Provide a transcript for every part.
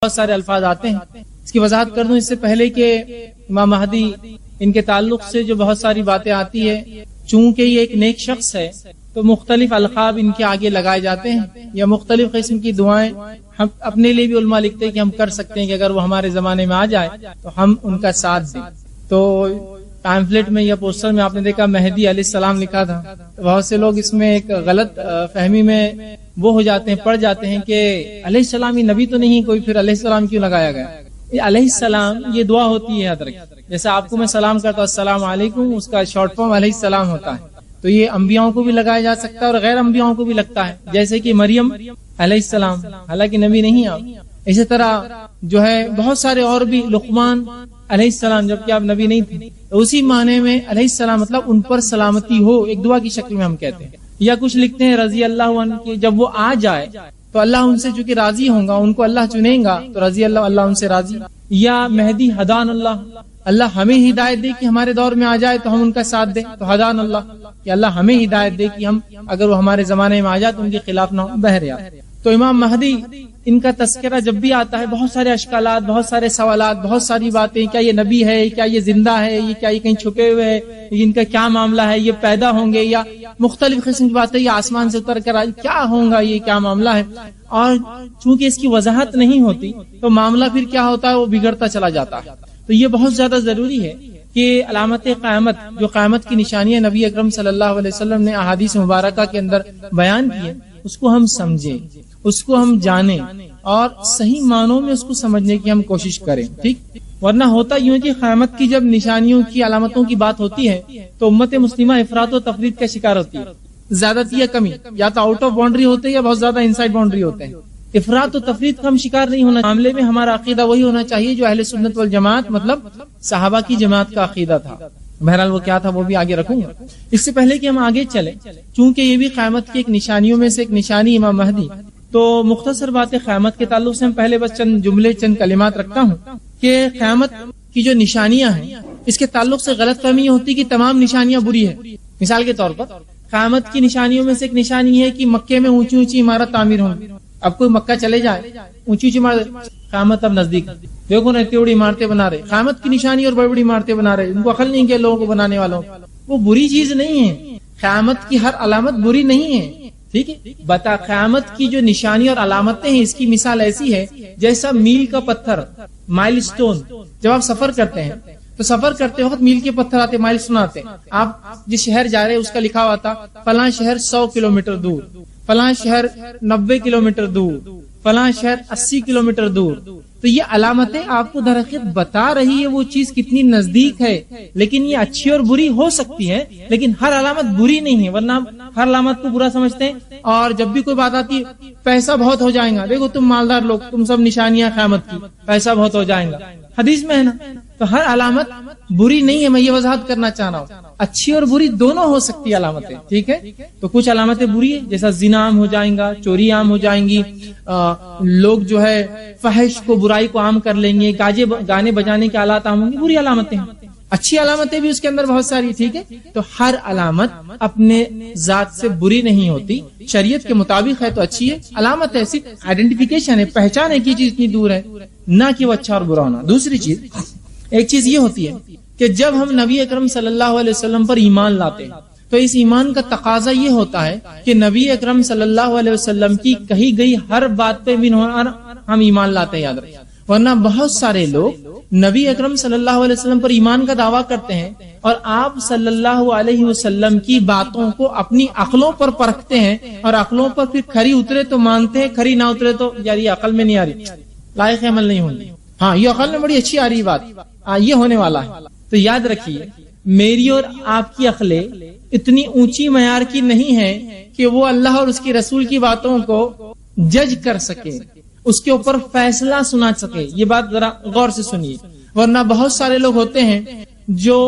بہت سارے الفاظ آتے ہیں. اس کی وضاحت کر دوں اس سے پہلے کہ امام مہدی ان کے تعلق سے جو بہت ساری باتیں آتی ہے، چونکہ یہ ایک نیک شخص ہے تو مختلف القاب ان کے آگے لگائے جاتے ہیں یا مختلف قسم کی دعائیں ہم اپنے لیے بھی علماء لکھتے ہیں کہ ہم کر سکتے ہیں کہ اگر وہ ہمارے زمانے میں آ جائے تو ہم ان کا ساتھ دیں. تو پامفلیٹ میں یا پوسٹر میں آپ نے دیکھا مہدی علیہ السلام لکھا تھا. بہت سے لوگ اس میں ایک غلط فہمی میں وہ ہو جاتے ہیں، پڑ جاتے ہیں کہ علیہ السلام یہ نبی تو نہیں کوئی، پھر علیہ السلام کیوں لگایا گیا؟ علیہ السلام یہ دعا ہوتی ہے یاد رکھیں. جیسے آپ کو میں سلام کرتا ہوں السلام علیکم، اس کا شارٹ فارم علیہ السلام ہوتا ہے. تو یہ انبیاؤں کو بھی لگایا جا سکتا ہے اور غیر انبیاؤں کو بھی لگتا ہے، جیسے کہ مریم علیہ السلام، حالانکہ نبی نہیں آپ. اسی طرح جو ہے بہت سارے اور بھی، لقمان علیہ السلام جبکہ آپ نبی نہیں تھے. اسی معنی میں علیہ السلام مطلب ان پر سلامتی ہو، ایک دعا کی شکل میں ہم کہتے ہیں. یا کچھ لکھتے ہیں رضی اللہ عنہ کہ جب وہ آ جائے تو اللہ ان سے چونکہ راضی ہوں گا، ان کو اللہ چنیں گا تو رضی اللہ، اللہ ان سے راضی. یا مہدی ہدان اللہ، اللہ ہمیں ہدایت دے کہ ہمارے دور میں آ جائے تو ہم ان کا ساتھ دیں، تو ہدان اللہ کہ اللہ ہمیں ہدایت دے کہ ہم اگر وہ ہمارے زمانے میں آ جائے تو ان کے خلاف نہ بہریات. تو امام مہدی ان کا تذکرہ جب بھی آتا ہے بہت سارے اشکالات، بہت سارے سوالات، بہت ساری باتیں، کیا یہ نبی ہے، کیا یہ زندہ ہے، یہ کیا یہ کہیں چھپے ہوئے ہے، ان کا کیا معاملہ ہے، یہ پیدا ہوں گے یا مختلف قسم کی باتیں، یہ آسمان سے اتر کر کیا ہوں گا، یہ کیا معاملہ ہے. اور چونکہ اس کی وضاحت نہیں ہوتی تو معاملہ پھر کیا ہوتا ہے، وہ بگڑتا چلا جاتا ہے. تو یہ بہت زیادہ ضروری ہے کہ علامت قیامت، جو قیامت کی نشانیاں نبی اکرم صلی اللہ علیہ وسلم نے احادیث مبارکہ کے اندر بیان کی ہے، اس کو ہم سمجھیں، اس کو ہم جانیں اور صحیح معنوں میں اس کو سمجھنے کی ہم کوشش کریں. ٹھیک، ورنہ ہوتا یوں کہ قیامت کی جب نشانیوں کی علامتوں کی بات ہوتی ہے تو امت مسلمہ افراط و تفرید کا شکار ہوتی ہے. زیادتی یا کمی، یا تو آؤٹ آف باؤنڈری ہوتے ہیں یا بہت زیادہ انسائڈ باؤنڈری ہوتے ہیں. افراط و تفرید کا ہم شکار نہیں ہونا. معاملے میں ہمارا عقیدہ وہی ہونا چاہیے جو اہل سنت والجماعت مطلب صحابہ کی جماعت کا عقیدہ تھا. بہرحال وہ کیا تھا وہ بھی آگے رکھوں گا. اس سے پہلے کہ ہم آگے چلیں، چونکہ یہ بھی قیامت کی ایک نشانیوں میں سے ایک نشانی امام مہدی، تو مختصر باتیں قیامت کے تعلق سے ہم پہلے بس چند جملے چند کلمات رکھتا ہوں کہ قیامت کی جو نشانیاں ہیں اس کے تعلق سے غلط فہمی یہ ہوتی کہ تمام نشانیاں بری ہیں. مثال کے طور پر قیامت کی نشانیوں میں سے ایک نشانی ہے کہ مکے میں اونچی اونچی عمارت تعمیر ہوں گی. اب کوئی مکہ چلے جائے، اونچی اونچی عمارت، قیامت اب نزدیک، دیکھو نا اتنی بڑی عمارتیں بنا رہے، قیامت کی نشانی اور بڑی بڑی عمارتیں بنا رہے. ان کو عقل نہیں کہ لوگوں کو بنانے والوں، وہ بری چیز نہیں ہے. قیامت کی ہر علامت بری نہیں ہے. ٹھیک ہے، بتا قیامت کی جو نشانی اور علامتیں ہیں اس کی مثال ایسی ہے جیسا میل کا پتھر، مائل سٹون. جب آپ سفر کرتے ہیں تو سفر کرتے وقت میل کے پتھر آتے، مائل سٹون آتے. آپ جس شہر جا رہے اس کا لکھا ہوا تھا فلاں شہر 100 کلومیٹر دور، فلاں شہر 90 کلومیٹر دور، فلاں شہر 80 کلومیٹر دور. تو یہ علامتیں آپ کو در حقیقت بتا رہی ہے وہ چیز کتنی نزدیک ہے. لیکن یہ اچھی اور بری ہو سکتی ہے، لیکن ہر علامت بری نہیں ہے. ورنہ ہر علامت کو برا سمجھتے ہیں اور جب بھی کوئی بات آتی ہے پیسہ بہت ہو جائے گا، دیکھو تم مالدار لوگ، تم سب نشانیاں قیامت کی، پیسہ بہت ہو جائے گا، حدیث میں ہے نا. تو ہر علامت بری نہیں ہے، میں یہ وضاحت کرنا چاہ رہا ہوں. اچھی اور بری دونوں ہو سکتی علامتیں. ٹھیک ہے، تو کچھ علامتیں بری ہیں جیسا زنا عام ہو جائیں گا، چوری عام ہو جائیں گی، لوگ جو ہے فحش کو، برائی کو عام کر لیں گے، گانے بجانے کے آلات عام ہوں گے، بری علامتیں ہیں. اچھی علامتیں بھی اس کے اندر بہت ساری. ٹھیک ہے، تو ہر علامت اپنے ذات سے بری نہیں ہوتی، شریعت کے مطابق ہے تو اچھی ہے. علامت ہے صرف آئیڈینٹیفیکیشن ہے، پہچان ہے کہ چیز اتنی دور ہے، نہ کہ وہ اچھا اور برا ہونا. دوسری چیز، ایک چیز یہ ہوتی ہے کہ جب ہم نبی اکرم صلی اللہ علیہ وسلم پر ایمان لاتے ہیں تو اس ایمان کا تقاضا یہ ہوتا ہے کہ نبی اکرم صلی اللہ علیہ وسلم کی کہی گئی ہر بات پہ ہم ایمان لاتے ہیں، یاد رکھیں. ورنہ بہت سارے لوگ نبی اکرم صلی اللہ علیہ وسلم پر ایمان کا دعویٰ کرتے ہیں اور آپ صلی اللہ علیہ وسلم کی باتوں کو اپنی عقلوں پر پرکھتے ہیں اور عقلوں پر پھر کھری اترے تو مانتے ہیں، کھری نہ اترے تو یار یہ عقل میں نہیں آ رہی، لائق عمل نہیں ہوں گی. ہاں یہ عقل میں بڑی اچھی آ رہی بات، یہ ہونے والا ہے. تو یاد رکھیے میری اور آپ کی عقلیں اتنی اونچی معیار کی نہیں ہے کہ وہ اللہ اور اس کی رسول کی باتوں کو جج کر سکے، اس کے اوپر فیصلہ سنا سکے. یہ بات ذرا غور سے سنیے. ورنہ بہت سارے لوگ ہوتے ہیں جو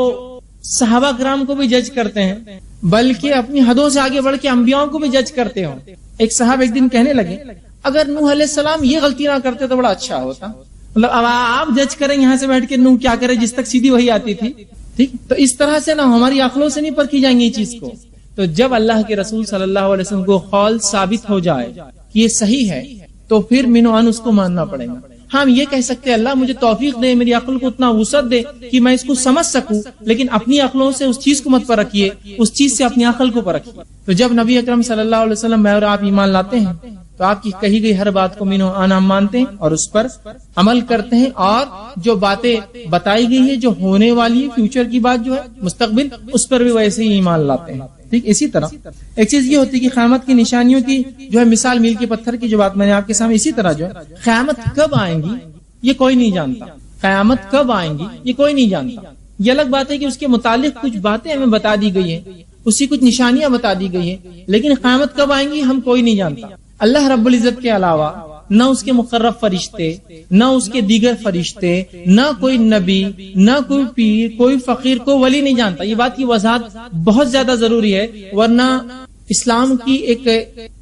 صحابہ کرام کو بھی جج کرتے ہیں، بلکہ اپنی حدوں سے آگے بڑھ کے انبیاءوں کو بھی جج کرتے ہوں. ایک صاحب ایک دن کہنے لگے اگر نوح علیہ السلام یہ غلطی نہ کرتے تو بڑا اچھا ہوتا. مطلب اب آپ جج کریں یہاں سے بیٹھ کے نوح کیا کرے جس تک سیدھی وہی آتی تھی. ٹھیک، تو اس طرح سے نہ ہماری عقلوں سے نہیں پرکھی جائیں گی یہ چیز کو. تو جب اللہ کے رسول صلی اللہ علیہ وسلم کو قول ثابت ہو جائے کہ یہ صحیح ہے تو پھر من و ان اس کو ماننا پڑے گا. ہم یہ کہہ سکتے ہیں اللہ مجھے توفیق دے، میری عقل کو اتنا وسعت دے کہ میں اس کو سمجھ سکوں، لیکن اپنی عقلوں سے اس چیز کو مت پرکھیے، اس چیز سے اپنی عقل کو پرکھیے۔ تو جب نبی اکرم صلی اللہ علیہ وسلم میں اور آپ ایمان لاتے ہیں تو آپ کی کہی گئی ہر بات کو مینو آنا ہم مانتے ہیں اور اس پر عمل کرتے ہیں، اور جو باتیں بتائی گئی ہے جو ہونے والی ہے، فیوچر کی بات جو ہے، مستقبل، اس پر بھی ویسے ہی ایمان لاتے ہیں۔ ٹھیک، اسی طرح ایک چیز یہ ہوتی ہے کہ قیامت کی نشانیوں کی جو ہے مثال میل کے پتھر کی جو بات میں نے آپ کے سامنے، اسی طرح جو ہے قیامت کب آئیں گی یہ کوئی نہیں جانتا، قیامت کب آئیں گی یہ کوئی نہیں جانتا۔ یہ الگ بات ہے کہ اس کے متعلق کچھ باتیں ہمیں بتا دی گئی ہیں، اس کی کچھ نشانیاں بتا دی گئی ہیں، لیکن قیامت کب آئیں گی ہم کوئی نہیں جانتا۔ اللہ رب العزت کے علاوہ نہ اس کے مقرب فرشتے، نہ اس کے دیگر فرشتے، نہ کوئی نبی، نہ کوئی پیر، کوئی فقیر، کوئی ولی نہیں جانتا۔ یہ بات کی وضاحت بہت زیادہ ضروری ہے، ورنہ اسلام کی ایک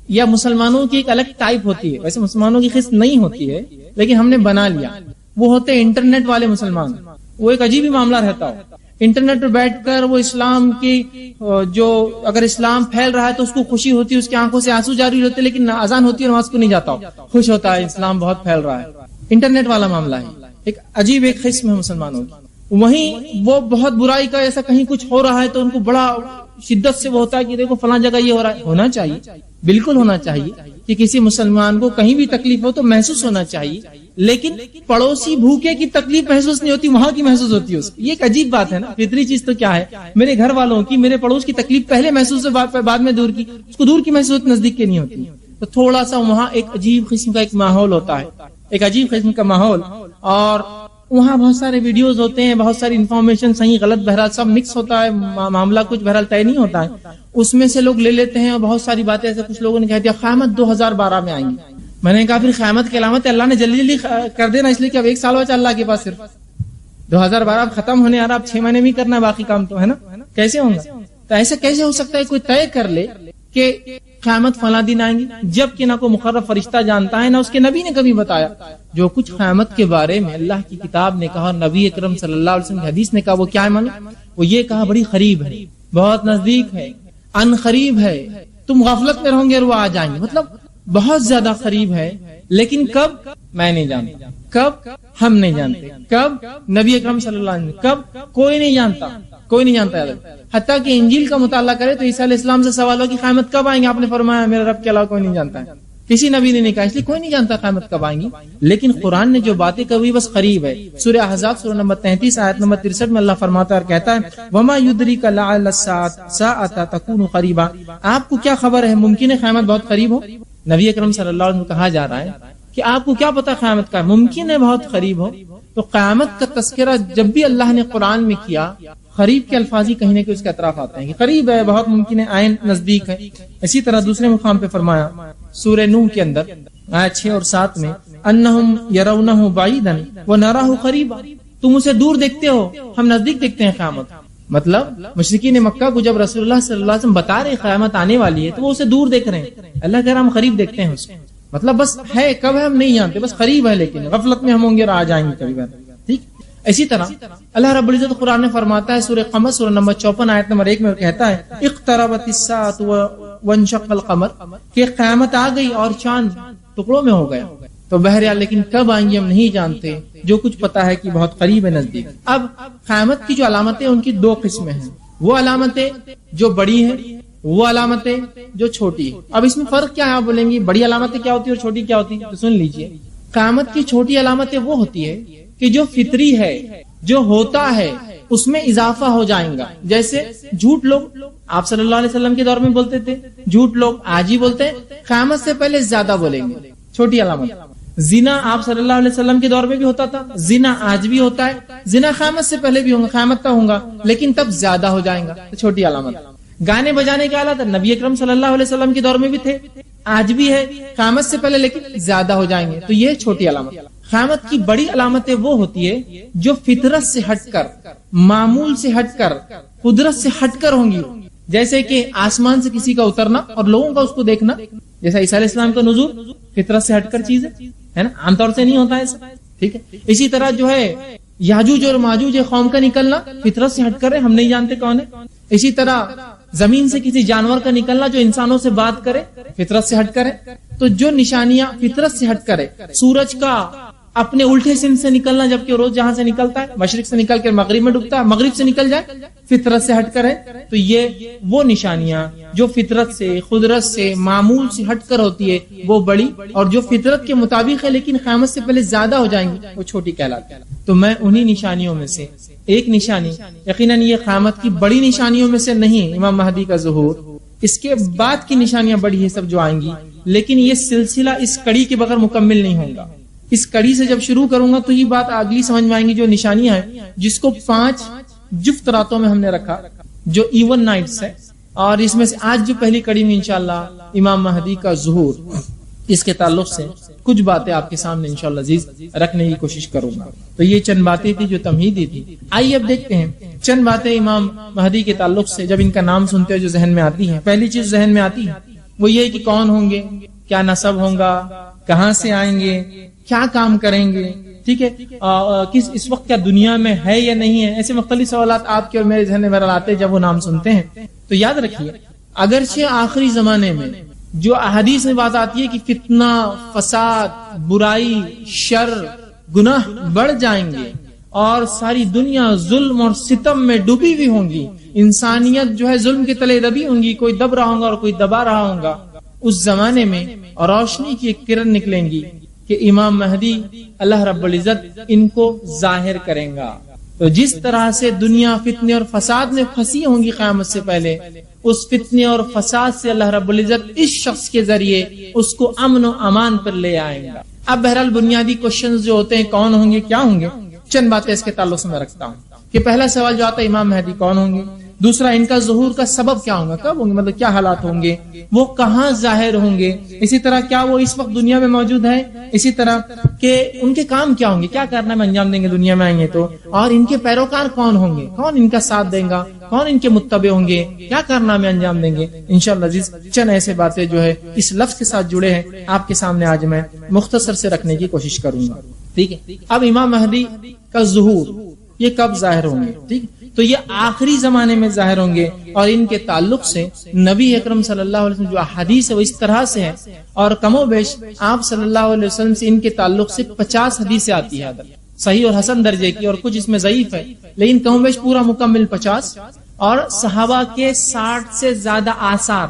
یا مسلمانوں کی ایک الگ ٹائپ ہوتی ہے، ویسے مسلمانوں کی قسم نہیں ہوتی ہے لیکن ہم نے بنا لیا، وہ ہوتے ہیں انٹرنیٹ والے مسلمان۔ وہ ایک عجیب ہی معاملہ رہتا ہو، انٹرنیٹ پر بیٹھ کر وہ اسلام کی جو اگر اسلام پھیل رہا ہے تو اس کو خوشی ہوتی ہے، اس کی آنکھوں سے آنسو جاری ہوتے، لیکن اذان ہوتی ہے نماز کو نہیں جاتا ہو، خوش ہوتا ہے اسلام بہت پھیل رہا ہے۔ انٹرنیٹ والا معاملہ ہے، ایک عجیب ایک قسم ہے مسلمانوں کی۔ وہیں وہ بہت برائی کا ایسا کہیں کچھ ہو رہا ہے تو ان کو بڑا شدت سے وہ ہوتا ہے کہ دیکھو فلاں جگہ یہ ہو رہا ہے۔ ہونا چاہیے، بالکل ہونا چاہیے کہ کسی مسلمان کو کہیں بھی تکلیف ہو تو محسوس ہونا چاہیے، لیکن پڑوسی بھوکے کی تکلیف محسوس نہیں ہوتی، وہاں کی محسوس ہوتی ہے اس کی۔ یہ ایک عجیب بات ہے نا، فطری چیز تو کیا ہے، میرے گھر والوں کی، میرے پڑوس کی تکلیف پہلے محسوس ہے، بعد میں دور کی، اس کو دور کی محسوس نزدیک کی نہیں ہوتی۔ تو تھوڑا سا وہاں ایک عجیب قسم کا ایک ماحول ہوتا ہے، ایک عجیب قسم کا ماحول، اور وہاں بہت سارے ویڈیوز ہوتے ہیں، بہت ساری انفارمیشن صحیح غلط بہرحال سب مکس ہوتا ہے، معاملہ کچھ بہرحال طے نہیں ہوتا ہے، اس میں سے لوگ لے لیتے ہیں اور بہت ساری باتیں ایسے کچھ لوگوں نے کہہ دیا قیامت 2012 میں آئیں گی۔ میں نے کہا پھر قیامت کی علامت اللہ نے جلدی جلدی کر دینا، اس لیے کہ اب ایک سال بچا اللہ کے پاس، صرف 2012 ختم ہونے، یار آپ 6 مہینے بھی کرنا ہے باقی کام تو ہے نا، کیسے ہوں گا؟ تو ایسا کیسے ہو سکتا ہے کوئی طے کر لے کہ قیامت فلاں دن آئیں گی، جبکہ نہ کوئی مقرب فرشتہ جانتا ہے، نہ اس کے نبی نے کبھی بتایا۔ جو کچھ قیامت کے بارے میں اللہ کی کتاب نے کہا، نبی اکرم صلی اللہ علیہ وسلم کی حدیث نے کہا، وہ کیا ہے معلوم؟ وہ یہ کہا بڑی قریب ہے، بہت نزدیک ہے، ان قریب ہے، تم غفلت میں رہو گے اور وہ آ جائیں گے، مطلب بہت زیادہ قریب ہے، لیکن کب میں نہیں جانتا، کب ہم نہیں جانتے، کب نبی اکرم صلی اللہ علیہ وسلم، کب کوئی نہیں جانتا، کوئی نہیں جانتا۔ حتیٰ کہ انجیل کا مطالعہ کرے تو عیسیٰ علیہ السلام سے سوال ہو کہ قیامت کب آئیں گے، آپ نے فرمایا میرے رب کے علاوہ کوئی نہیں جانتا ہے، کسی نبی نے نہیں کہا، اس لیے کوئی نہیں جانتا قیامت کب آئیں گی۔ لیکن قرآن نے جو باتیں کہی بس قریب ہے۔ سورہ احزاب سورہ نمبر 33 آیت نمبر 63 میں اللہ فرماتا ہے اور کہتا ہے وما یدریک لعل الساعة تکون قریبا، آپ کو کیا خبر ہے ممکن ہے قیامت بہت قریب ہو۔ نبی اکرم صلی اللہ علیہ وسلم کہا جا رہا ہے کہ آپ کو کیا پتا قیامت کا، ممکن ہے بہت قریب ہو۔ تو قیامت کا تذکرہ جب بھی اللہ نے قرآن میں کیا، قریب کے الفاظ ہی کہیں نہ کہ اس کے اطراف آتے ہیں کہ قریب ہے، بہت ممکن ہے، عین نزدیک ہے۔ اسی طرح دوسرے مقام پہ فرمایا سورہ نوح کے اندر آیت 6 اور 7 میں انہم یرونہ بعیدا ونراہ قریبا، تم اسے دور دیکھتے ہو، ہم نزدیک دیکھتے ہیں قیامت۔ مطلب مشرکین مکہ کو جب رسول اللہ صلی اللہ علیہ وسلم بتا رہے قیامت آنے والی ہے تو وہ اسے دور دیکھ رہے ہیں، اللہ کہہ رہا ہم قریب دیکھتے ہیں اسے، مطلب بس ہے، کب ہے ہم نہیں جانتے، بس قریب ہے، لیکن غفلت میں ہم ہوں گے اور آ جائیں گے کبھی بار۔ ٹھیک، اسی طرح اللہ رب العزت قرآن میں فرماتا ہے سورہ قمر سورہ نمبر 54 آیت نمبر 1 میں کہتا ہے اقتربت الساعة وانشق القمر، کہ قیامت آ گئی اور چاند ٹکڑوں میں ہو گیا۔ تو بہرحال لیکن کب آئیں گے ہم نہیں جانتے، جو کچھ پتا ہے کہ بہت قریب ہے، نزدیک۔ اب قیامت کی جو علامتیں ان کی 2 قسمیں ہیں، وہ علامتیں جو بڑی ہیں، وہ علامتیں جو چھوٹی ہیں۔ اب اس میں فرق کیا ہے، آپ بولیں گے بڑی علامتیں کیا ہوتی ہے اور چھوٹی کیا ہوتی ہے؟ تو سن لیجئے، قیامت کی چھوٹی علامتیں وہ ہوتی ہے کہ جو فطری ہے، جو ہوتا ہے اس میں اضافہ ہو جائیں گا۔ جیسے جھوٹ لوگ آپ صلی اللہ علیہ وسلم کے دور میں بولتے تھے، جھوٹ لوگ آج ہی بولتے ہیں، قیامت سے پہلے زیادہ بولیں گے، چھوٹی علامت۔ زنا آپ صلی اللہ علیہ وسلم کے دور میں بھی ہوتا تھا، زنا آج بھی ہوتا ہے، زنا قیامت سے پہلے بھی ہوگا، قیامت تک ہوگا، لیکن تب زیادہ ہو جائیں گا، چھوٹی علامت۔ گانے بجانے کے آلات نبی اکرم صلی اللہ علیہ وسلم کے دور میں بھی تھے، آج بھی ہے، قیامت سے پہلے لیکن زیادہ ہو جائیں گے، تو یہ چھوٹی علامت۔ قیامت کی بڑی علامتیں وہ ہوتی ہے جو فطرت سے ہٹ کر، معمول سے ہٹ کر، قدرت سے ہٹ کر ہوں گی، جیسے کہ آسمان سے کسی کا اترنا اور لوگوں کا اس کو دیکھنا، جیسا عیسیٰ علیہ السلام کا نزول فطرت سے ہٹ کر چیز ہے نا، عام طور سے نہیں ہوتا ایسا، ٹھیک ہے۔ اسی طرح جو ہے یاجوج اور ماجوج قوم کا نکلنا فطرت سے ہٹ کر ہے، ہم نہیں جانتے کون ہے۔ اسی طرح زمین سے کسی جانور کا نکلنا جو انسانوں سے بات کرے، فطرت سے ہٹ کر ہے۔ تو جو نشانیاں فطرت سے ہٹ کرے، سورج کا اپنے الٹے سمت سے نکلنا، جبکہ روز جہاں سے نکلتا ہے مشرق سے نکل کر مغرب میں ڈوبتا ہے، مغرب سے نکل جائے فطرت سے ہٹ کر ہے. تو یہ وہ نشانیاں جو فطرت سے، قدرت سے، معمول سے ہٹ کر ہوتی ہے وہ بڑی، اور جو فطرت کے مطابق ہے لیکن قیامت سے پہلے زیادہ ہو جائیں گی وہ چھوٹی کہلاتی ہے. تو میں انہی نشانیوں میں سے ایک نشانی، یقیناً یہ قیامت کی بڑی نشانیوں میں سے نہیں امام مہدی کا ظہور، اس کے بعد کی نشانیاں بڑی ہیں سب جو آئیں گی، لیکن یہ سلسلہ اس کڑی کے بغیر مکمل نہیں ہوگا. اس کڑی سے جب شروع کروں گا تو یہ بات اگلی سمجھ میں آئیں گی جو نشانیاں ہیں، جس کو 5 جفت راتوں میں ہم نے رکھا جو ایون نائٹس ہے، اور اس میں سے آج جو پہلی کڑی میں انشاءاللہ امام مہدی کا ظہور، اس کے تعلق سے کچھ باتیں آپ کے سامنے انشاءاللہ عزیز رکھنے کی کوشش کروں گا. تو یہ چند باتیں تھی جو تمہیدی تھی. آئیے اب دیکھتے ہیں چند باتیں امام مہدی کے تعلق سے جب ان کا نام سنتے ہیں جو ذہن میں آتی ہیں. پہلی چیز ذہن میں آتی ہے وہ یہ کہ کون ہوں گے، کیا نسب ہوگا، کہاں سے آئیں گے، کیا کام کریں گے، ٹھیک ہے، کس اس وقت کیا دنیا میں ہے یا نہیں ہے. ایسے مختلف سوالات آپ کے اور میرے ذہن میں بہرحال آتے ہیں جب وہ نام سنتے ہیں. تو یاد رکھیے اگرچہ آخری زمانے میں جو احادیث میں بات آتی ہے کہ فتنہ، فساد، برائی، شر، گناہ بڑھ جائیں گے اور ساری دنیا ظلم اور ستم میں ڈوبی ہوئی ہوں گی، انسانیت جو ہے ظلم کے تلے دبی ہوں گی، کوئی دب رہا ہوگا اور کوئی دبا رہا ہوگا، اس زمانے میں روشنی کی ایک کرن نکلیں گی کہ امام مہدی اللہ رب العزت ان کو ظاہر کریں گا. تو جس طرح سے دنیا فتنے اور فساد میں پھنسی ہوں گی قیامت سے پہلے، اس فتنے اور فساد سے اللہ رب العزت اس شخص کے ذریعے اس کو امن و امان پر لے آئیں گا. اب بہرحال بنیادی کوشچنز جو ہوتے ہیں کون ہوں گے، کیا ہوں گے، چند باتیں اس کے تعلق سے میں رکھتا ہوں. کہ پہلا سوال جو آتا ہے امام مہدی کون ہوں گے، دوسرا ان کا ظہور کا سبب کیا ہوگا، کب ہوں گے، مطلب کیا حالات ہوں گے، وہ کہاں ظاہر ہوں گے، اسی طرح کیا وہ اس وقت دنیا میں موجود ہے، اسی طرح کہ ان کے کام کیا ہوں گے، کیا کرنا میں انجام دیں گے دنیا میں آئیں گے تو، اور ان کے پیروکار کون ہوں گے، کون ان کا ساتھ دیں گا، کون ان کے متبع ہوں گے، کیا کرنا میں انجام دیں گے. انشاءاللہ عزیز چند ایسے باتیں جو ہے اس لفظ کے ساتھ جڑے ہیں آپ کے سامنے آج میں مختصر سے رکھنے کی کوشش کروں گا. ٹھیک ہے، اب امام مہدی کا ظہور یہ کب ظاہر ہوں گے، ٹھیک، تو یہ آخری زمانے میں ظاہر ہوں گے، اور ان کے تعلق سے نبی اکرم صلی اللہ علیہ وسلم جو احادیث ہے وہ اس طرح سے ہے، اور کم و بیش آپ صلی اللہ علیہ وسلم سے ان کے تعلق سے 50 حدیثیں آتی ہے صحیح اور حسن درجے کی، اور کچھ اس میں ضعیف ہے لیکن کم و بیش پورا مکمل 50، اور صحابہ کے 60 سے زیادہ آثار،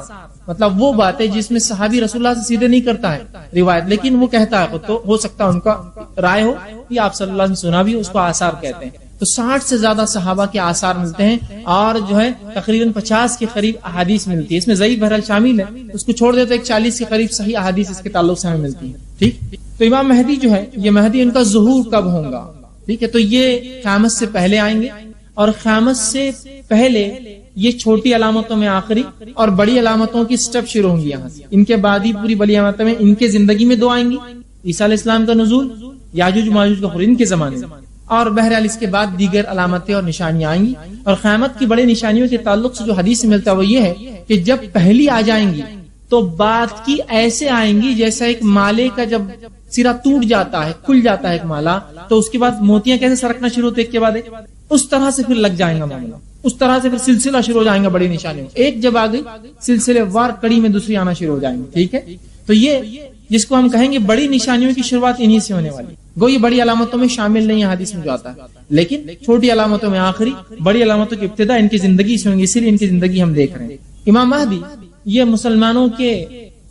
مطلب وہ باتیں جس میں صحابی رسول اللہ سے سیدھے نہیں کرتا ہے روایت لیکن وہ کہتا ہے، تو ہو سکتا ہے ان کا رائے ہو یا آپ صلی اللہ علیہ وسلم سنا بھی، اس کو آثار کہتے ہیں. تو 60 سے زیادہ صحابہ کے آثار ملتے ہیں، اور جو ہے تقریباً 50 کے قریب احادیث ملتی ہے، اس میں ضعیف بہرحال شامل ہے، اس کو چھوڑ دے تو ایک 40 کے قریب صحیح احادیث اس کے تعلق سے ہمیں ملتی ہے. ٹھیک، تو امام مہدی جو ہے یہ مہدی ان کا ظہور کب ہوگا، ٹھیک ہے، تو یہ قیامت سے پہلے آئیں گے، اور قیامت سے پہلے یہ چھوٹی علامتوں میں آخری اور بڑی علامتوں کی سٹیپ شروع ہوں گی یہاں سے، ان کے بعد ہی پوری بڑی علامتیں میں ان کے زندگی میں 2 آئیں گی، عیسیٰ علیہ السلام کا نزول، یاجوج ماجوج کا خروج ان کے زمانے میں، اور بہرحال اس کے بعد دیگر علامتیں اور نشانیاں آئیں گی. اور قیامت کی بڑی نشانیوں کے تعلق سے جو حدیث میں ملتا ہے وہ یہ ہے کہ جب پہلی آ جائیں گی تو بعد کی ایسے آئیں گی جیسا ایک مالے کا جب سرا ٹوٹ جاتا ہے، کھل جاتا ہے ایک مالا، تو اس کے بعد موتیاں کیسے سرکنا شروع ہوتے ایک کے بعد ایک، اس طرح سے پھر لگ جائیں گا معاملہ، اس طرح سے پھر سلسلہ شروع ہو جائیں گا بڑی نشانیوں، ایک جب آ گئی سلسلے وار کڑی میں دوسری آنا شروع ہو جائیں گے. ٹھیک ہے، تو یہ جس کو ہم کہیں گے بڑی نشانیوں کی شروعات انہی سے ہونے والی، گو یہ بڑی علامتوں میں شامل نہیں ہے حدیث میں جو آتا ہے، لیکن چھوٹی علامتوں میں آخری، بڑی علامتوں کی ابتدا ان کی زندگی سے ہوں گی، اسی لیے ان کی زندگی ہم دیکھ رہے ہیں. امام مہدی یہ مسلمانوں کے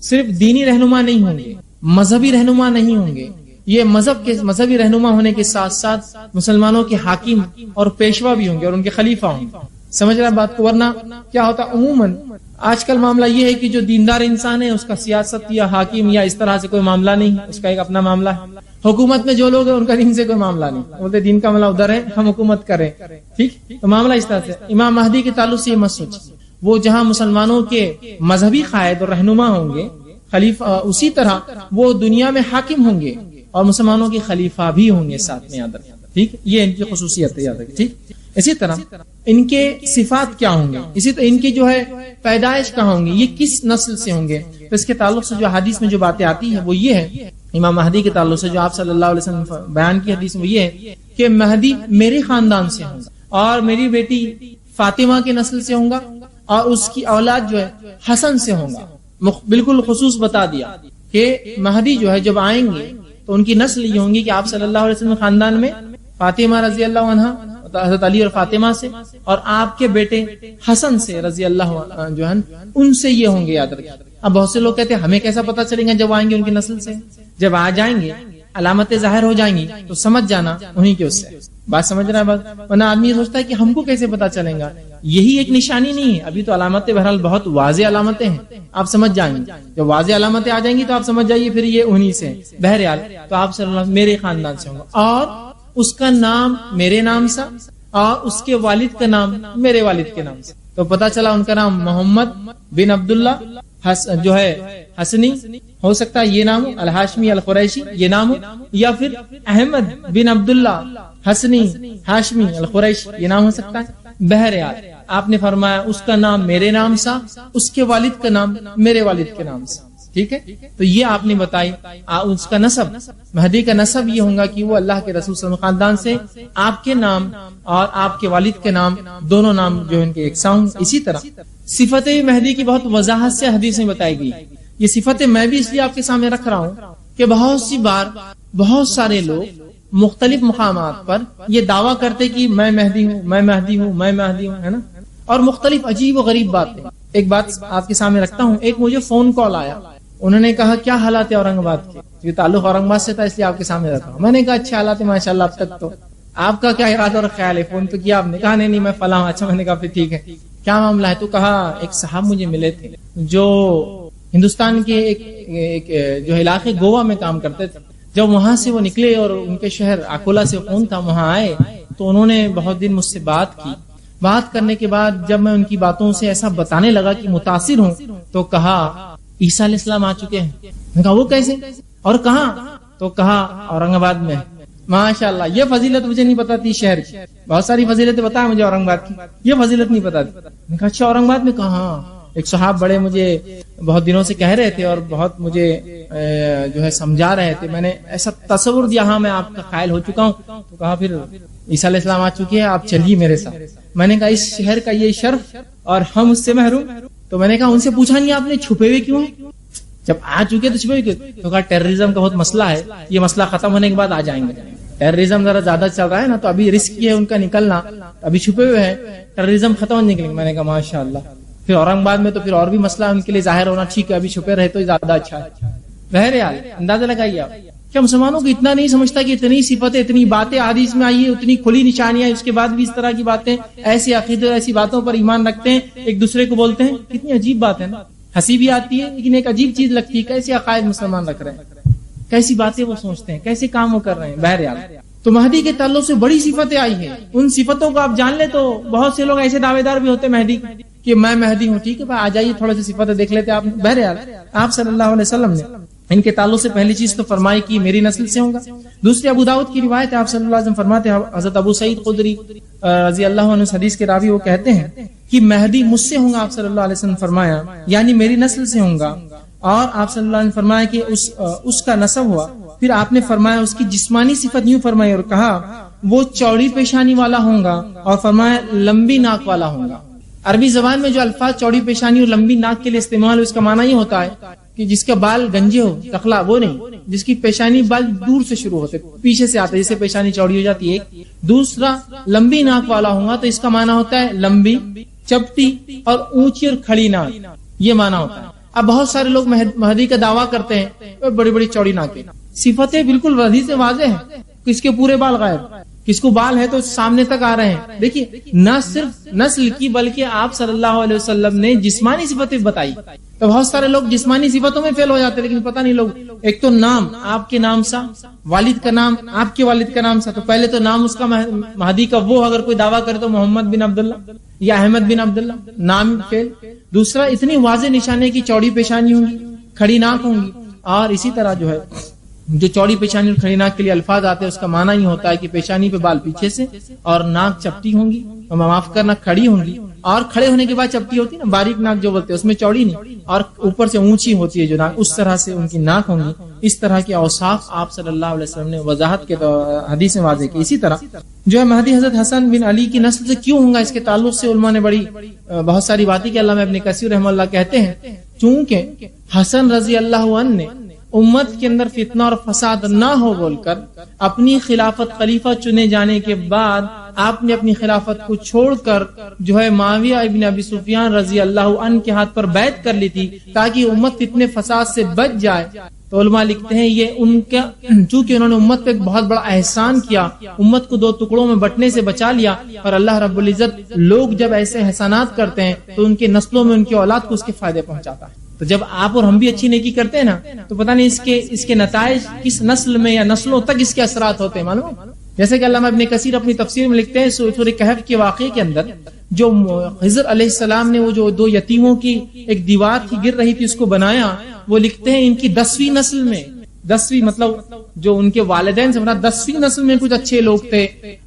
صرف دینی رہنما نہیں ہوں گے، مذہبی رہنما نہیں ہوں گے، یہ مذہبی رہنما ہونے کے ساتھ ساتھ مسلمانوں کے حاکم اور پیشوا بھی ہوں گے، اور ان کے خلیفہ ہوں گے. سمجھ رہا بات کو، ورنہ کیا ہوتا عموماً آج کل معاملہ یہ ہے کہ جو دیندار انسان ہے اس کا سیاست یا حاکم یا اس طرح سے کوئی معاملہ نہیں، اس کا ایک اپنا معاملہ ہے. حکومت میں جو لوگ ہیں ان کا دین سے کوئی معاملہ نہیں، بولتے دین کا معاملہ ادھر ہے، ہم حکومت کریں. ٹھیک، تو معاملہ اس طرح سے. امام مہدی کے تعلق سے یہ مت سوچ، وہ جہاں مسلمانوں کے مذہبی قائد اور رہنما ہوں گے خلیفہ، اسی طرح وہ دنیا میں حاکم ہوں گے اور مسلمانوں کے خلیفہ بھی ہوں گے ساتھ میں. ٹھیک، یہ ان کی خصوصیت ہے، یاد رکھیں. ٹھیک، اسی طرح ان کے صفات کیا ہوں گے، اسی طرح ان کی جو ہے پیدائش کہاں ہوں گے، یہ کس نسل سے ہوں گے. تو اس کے تعلق سے جو حدیث میں جو باتیں آتی ہیں وہ یہ ہے، امام مہدی کے تعلق سے جو آپ صلی اللہ علیہ وسلم بیان کی حدیث میں یہ ہے کہ مہدی میرے خاندان سے ہوں گا، اور میری بیٹی فاطمہ کی نسل سے ہوں گا، اور اس کی اولاد جو ہے حسن سے ہوں گا. بالکل خصوص بتا دیا کہ مہدی جو ہے جب آئیں گے تو ان کی نسل یہ ہوں گی کہ آپ صلی اللہ علیہ وسلم خاندان میں فاطمہ رضی اللہ عنہا، حضرت علی اور فاطمہ سے، اور آپ کے بیٹے حسن سے رضی اللہ عنہ جو ہے ان سے یہ ہوں گے، یاد رکھیں۔ اب بہت سے لوگ کہتے ہیں ہمیں کیسا پتا چلیں گے؟ جب آئیں گے ان کی نسل سے، جب آ جائیں گے علامتیں ظاہر ہو جائیں گی تو سمجھ جانا انہیں کے اس سے، بات سمجھ رہا ہے بات؟ ورنہ آدمی یہ سوچتا ہے کہ ہم کو کیسے پتا چلیں گا، یہی ایک نشانی نہیں ہے، ابھی تو علامتیں بہرحال بہت واضح علامتیں ہیں، آپ سمجھ جائیں گے، جب واضح علامتیں آ جائیں گی تو آپ سمجھ جائیے پھر یہ انہی سے ہیں۔ بہرحال تو آپ صلی اللہ علیہ وسلم میرے خاندان سے ہوں گے، اور اس کا نام میرے نام سے اور اس کے والد کا نام میرے والد کے نام سے، تو پتا چلا ان کا نام محمد بن عبداللہ جو ہے حسنی ہو سکتا ہے، یہ نام ہو، الہاشمی القریشی یہ نام ہو، یا پھر احمد بن عبداللہ حسنی ہاشمی القریشی یہ نام ہو سکتا ہے۔ بہرحال آپ نے فرمایا اس کا نام میرے نام سا، اس کے والد کا نام میرے والد کے نام سے، ٹھیک ہے؟ تو یہ آپ نے بتائی اس کا نسب، مہدی کا نسب یہ ہوگا کہ وہ اللہ کے رسول صلی اللہ علیہ وسلم خاندان سے آپ کے نام اور آپ کے والد کے نام دونوں نام جو ان کے یکساں ہوں۔ اسی طرح صفت مہدی کی بہت وضاحت سے حدیث میں بتائی گئی۔ یہ صفت میں بھی اس لیے آپ کے سامنے رکھ رہا ہوں کہ بہت سی بار بہت سارے لوگ مختلف مقامات پر یہ دعویٰ کرتے کہ میں مہدی ہوں، میں مہدی ہوں، میں مہدی ہوں، ہے نا، اور مختلف عجیب و غریب باتیں۔ ایک بات آپ کے سامنے رکھتا ہوں، ایک مجھے فون کال آیا، انہوں نے کہا کیا حالات ہے اورنگ آباد کے، یہ تعلق اورنگ آباد سے تھا اس لیے آپ کے سامنے رکھا ہوں۔ میں نے کہا اچھے حالات ہے ماشاءاللہ اب تک، تو آپ کا کیا ارادہ اور خیال ہے؟ فون تو کیا آپ نے؟ کہا نہیں میں فلاں۔ اچھا، میں نے کہا پھر ٹھیک ہے، کیا معاملہ ہے؟ تو کہا ایک صاحب مجھے ملے تھے جو ہندوستان کے ایک جو علاقے گوا میں کام کرتے تھے، جب وہاں سے وہ نکلے اور ان کے شہر اکولا سے فون تھا، وہاں آئے تو انہوں نے بہت دن مجھ سے بات کی۔ بات کرنے کے بعد جب میں ان کی باتوں سے ایسا بتانے لگا کہ متاثر ہوں، تو کہا عیسیٰ علیہ السلام آ چکے ہیں۔ میں کہا وہ کیسے اور کہاں؟ تو کہا اورنگ آباد میں۔ ماشاءاللہ، یہ فضیلت مجھے نہیں پتا تھی شہر کی، بہت ساری فضیلتیں بتایا مجھے اورنگ آباد کی، یہ فضیلت نہیں پتا تھی۔ میں کہا اچھا اورنگ آباد میں کہاں؟ ایک صاحب بڑے مجھے بہت دنوں سے کہہ رہے تھے اور بہت مجھے جو ہے سمجھا رہے تھے، میں نے ایسا تصور دیا ہاں میں آپ کا قائل ہو چکا ہوں۔ تو کہا پھر عیسیٰ علیہ السلام آ چکے ہیں، آپ چلیے میرے ساتھ۔ میں نے کہا اس شہر کا یہ شرف اور ہم اس سے محروم۔ تو میں نے کہا ان سے پوچھا نہیں آپ نے چھپے ہوئے کیوں ہیں؟ جب آ چکے تو چھپے ہوئے کیوں؟ تو کہا ٹیررزم کا بہت مسئلہ ہے، یہ مسئلہ ختم ہونے کے بعد آ جائیں گے۔ ٹیررزم ذرا زیادہ چل رہا ہے نا، تو ابھی رسک ہے ان کا نکلنا، ابھی چھپے ہوئے ہیں، ٹیررزم ختم ہونے نکلیں گے۔ میں نے کہا ماشاءاللہ، پھر اورنگ آباد میں تو پھر اور بھی مسئلہ ان کے لیے ظاہر ہونا ٹھیک ہے، ابھی چھپے رہے تو زیادہ اچھا ہے۔ بہرحال اندازہ لگائیے آپ، کیا مسلمانوں کو اتنا نہیں سمجھتا کہ اتنی صفتیں اتنی باتیں حدیث میں آئی ہے، اتنی کھلی نشانیاں، اس کے بعد بھی اس طرح کی باتیں، ایسی عقیدے ایسی باتوں پر ایمان رکھتے ہیں، ایک دوسرے کو بولتے ہیں، کتنی عجیب بات ہے نا، ہنسی بھی آتی ہے لیکن ایک عجیب چیز لگتی ہے، کیسے عقائد مسلمان رکھ رہے ہیں، کیسی باتیں وہ سوچتے ہیں، کیسے کام وہ کر رہے ہیں۔ بہرحال تو مہدی کے تعلق سے بڑی صفتیں آئی ہیں، ان صفتوں کو آپ جان لیں تو بہت سے لوگ ایسے دعوے دار بھی ہوتے مہدی کہ میں مہدی ہوں، ٹھیک ہے بھائی آ جائیے تھوڑا سی صفتیں دیکھ لیتے آپ۔ بہرحال آپ صلی اللہ علیہ وسلم نے ان کے تعلق سے پہلی چیز تو فرمائی کہ میری نسل سے ہوں گا۔ دوسری ابو داؤد کی روایت ہے، آپ صلی اللہ علیہ وسلم فرماتے ہیں، حضرت ابو سعید خدری رضی اللہ عنہ حدیث کے راوی، وہ کہتے ہیں کہ مہدی مجھ سے ہوں گا، آپ صلی اللہ علیہ وسلم فرمایا یعنی میری نسل سے ہوں گا۔ اور آپ صلی اللہ علیہ وسلم فرمایا کہ اس کا نسب ہوا۔ پھر آپ نے فرمایا اس کی جسمانی صفت یوں فرمائی اور کہا وہ چوڑی پیشانی والا ہوں گا، اور فرمایا لمبی ناک والا ہوں گا۔ عربی زبان میں جو الفاظ چوڑی پیشانی اور لمبی ناک کے لیے استعمال ہو، اس کا معنی یہ ہوتا ہے کہ جس کا بال گنجے ہو، ٹکلا، وہ نہیں، جس کی پیشانی بال دور سے شروع ہوتے، پیچھے سے آتے، جسے پیشانی چوڑی ہو جاتی ہے ایک۔ دوسرا لمبی ناک والا ہوں گا، تو اس کا معنی ہوتا ہے لمبی، چپٹی اور اونچی اور کھڑی ناک، یہ معنی ہوتا ہے۔ اب بہت سارے لوگ مہدی کا دعویٰ کرتے ہیں بڑی بڑی چوڑی ناکیں، صفتیں بالکل وضاحت سے واضح ہیں، کس کے پورے بال غائب، کس کو بال ہے تو سامنے تک آ رہے ہیں۔ دیکھیے نہ صرف نسل کی بلکہ آپ صلی اللہ علیہ وسلم نے جسمانی صفتیں بتائی، تو بہت سارے لوگ جسمانی صفتوں میں فیل ہو جاتے ہیں، لیکن پتہ نہیں لوگ، ایک تو نام آپ کے نام سا، والد کا نام آپ کے والد کا نام سا، تو پہلے تو نام اس کا مہدی کا، وہ اگر کوئی دعویٰ کرے تو محمد بن عبداللہ یا احمد بن عبداللہ، نام فیل۔ دوسرا اتنی واضح نشانے کی چوڑی پیشانی ہوں گی، کھڑی ناک ہوں گی، اور اسی طرح جو ہے جو چوڑی پیشانی اور کھڑی ناک کے لیے الفاظ آتے ہیں، اس کا معنی یہ ہوتا ہے کہ پیشانی پہ بال پیچھے سے اور ناک چپٹی ہوں گی، معاف کرنا کھڑی ہوں گی، اور کھڑے ہونے کے بعد چپٹی ہوتی ہے نا، باریک ناک جو بولتے ہیں، اس میں چوڑی نہیں، اور اوپر سے اونچی ہوتی ہے جو ناک، اس طرح سے ان کی ناک ہوں گی۔ اس طرح کے اوصاف آپ صلی اللہ علیہ وسلم نے وضاحت کے حدیث میں واضح کی۔ اسی طرح جو ہے مہدی حضرت حسن بن علی کی نسل سے کیوں ہوں گا، اس کے تعلق سے علماء نے بہت ساری باتیں کی۔ علامہ ابن کثیر رحمہ اللہ کہتے ہیں چونکہ حسن رضی اللہ عنہ نے امت کے اندر فتنہ اور فساد نہ ہو بول کر اپنی خلافت خلیفہ چنے جانے کے بعد آپ نے اپنی خلافت کو چھوڑ کر جو ہے معاویہ ابن ابی سفیان رضی اللہ عنہ کے ہاتھ پر بیعت کر لی تھی تاکہ امت فتنے فساد سے بچ جائے. تو علماء لکھتے ہیں یہ ان کا چونکہ انہوں نے امت پہ ایک بہت بڑا احسان کیا, امت کو دو ٹکڑوں میں بٹنے سے بچا لیا, اور اللہ رب العزت لوگ جب ایسے احسانات کرتے ہیں تو ان کے نسلوں میں ان کی اولاد کو اس کے فائدے پہنچاتا ہے. تو جب آپ اور ہم بھی اچھی نیکی کرتے ہیں نا تو پتہ نہیں اس کے نتائج کس نسل میں یا نسلوں تک اس کے اثرات ہوتے ہیں معلوم. جیسے کہ علامہ ابن کثیر اپنی تفسیر میں لکھتے ہیں سورہ کہف کے واقعے کے اندر جو خضر علیہ السلام نے وہ جو دو یتیموں کی ایک دیوار کی گر رہی تھی اس کو بنایا, وہ لکھتے ہیں ان کی 10ویں نسل میں, 10ویں مطلب جو ان کے والدین سے 10ویں نسل میں کچھ اچھے لوگ تھے,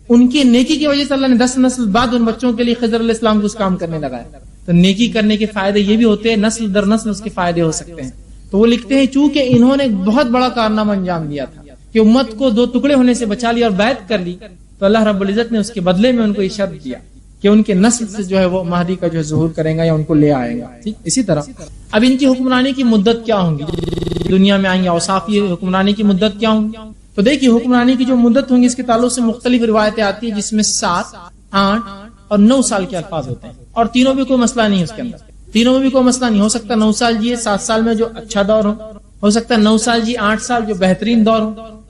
ان کی نیکی کی وجہ سے اللہ نے 10 نسل بعد ان بچوں کے لیے خضر علیہ السلام کو اس کام کرنے لگایا. تو نیکی کرنے کے فائدے یہ بھی ہوتے ہیں, نسل در نسل اس کے فائدے ہو سکتے ہیں. تو وہ لکھتے ہیں چونکہ انہوں نے بہت بڑا کارنامہ انجام دیا تھا کہ امت کو دو ٹکڑے ہونے سے بچا لیا اور بیعت کر لی, تو اللہ رب العزت نے اس کے بدلے میں ان کو یہ شرط دیا کہ ان کے نسل سے جو ہے وہ مہدی کا جو ہے ظہور کرے گا یا ان کو لے آئے گا. ٹھیک, اسی طرح اب ان کی حکمرانی کی مدت کیا ہوں گی, دنیا میں آئیں گے اوصاف یہ حکمرانی کی مدت کیا ہوں گی. تو دیکھیے حکمرانی کی جو مدت ہوں گی اس کے تعلق سے مختلف روایتیں آتی ہیں جس میں 7, 8 اور 9 سال کے الفاظ ہوتے ہیں, اور تینوں بھی کوئی مسئلہ نہیں ہے اس کے اندر, تینوں میں بھی کوئی مسئلہ نہیں. ہو سکتا 9 سال جیے 7 سال میں جو اچھا دور ہو سکتا ہے 9 سال جی 8 سال جو بہترین دور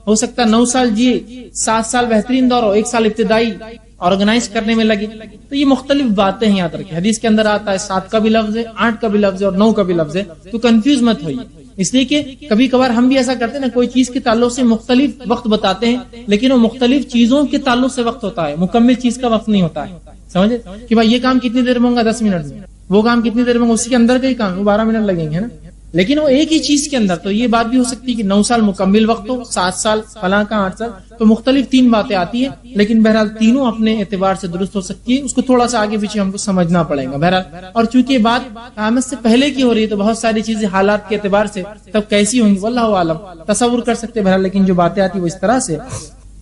ہو سکتا ہے 9 سال جیے 7 سال بہترین دور ہو, 1 سال ابتدائی آرگنائز کرنے میں لگے. تو یہ مختلف باتیں ہیں یاد رکھیں, حدیث کے اندر آتا ہے 7 کا بھی لفظ ہے, 8 کا بھی لفظ ہے اور 9 کا بھی لفظ ہے, تو کنفیوز مت ہوئیے. اس لیے کہ کبھی کبھار ہم بھی ایسا کرتے ہیں نا, کوئی چیز کے تعلق سے مختلف وقت بتاتے ہیں لیکن وہ مختلف چیزوں کے تعلق سے وقت ہوتا ہے, مکمل چیز کا وقت نہیں ہوتا ہے. سمجھے کہ بھائی یہ کام کتنی دیر میں ہوگا 10 منٹ میں, وہ کام کتنی دیر میں ہوگا, اسی کے اندر کا ہی کام وہ 12 منٹ لگیں گے نا, لیکن وہ ایک ہی چیز کے اندر. تو یہ بات بھی ہو سکتی ہے کہ 9 سال مکمل وقت ہو, 7 سال فلاں کا 8 سال, تو مختلف 3 باتیں آتی ہیں, لیکن بہرحال تینوں اپنے اعتبار سے درست ہو سکتی ہے. اس کو تھوڑا سا آگے پیچھے ہم کو سمجھنا پڑے گا بہرحال. اور چونکہ بات قیامت سے پہلے کی ہو رہی ہے تو بہت ساری چیزیں حالات کے اعتبار سے تب کیسی ہوں گی واللہ عالم, تصور کر سکتے بہرحال. لیکن جو باتیں آتی وہ اس طرح سے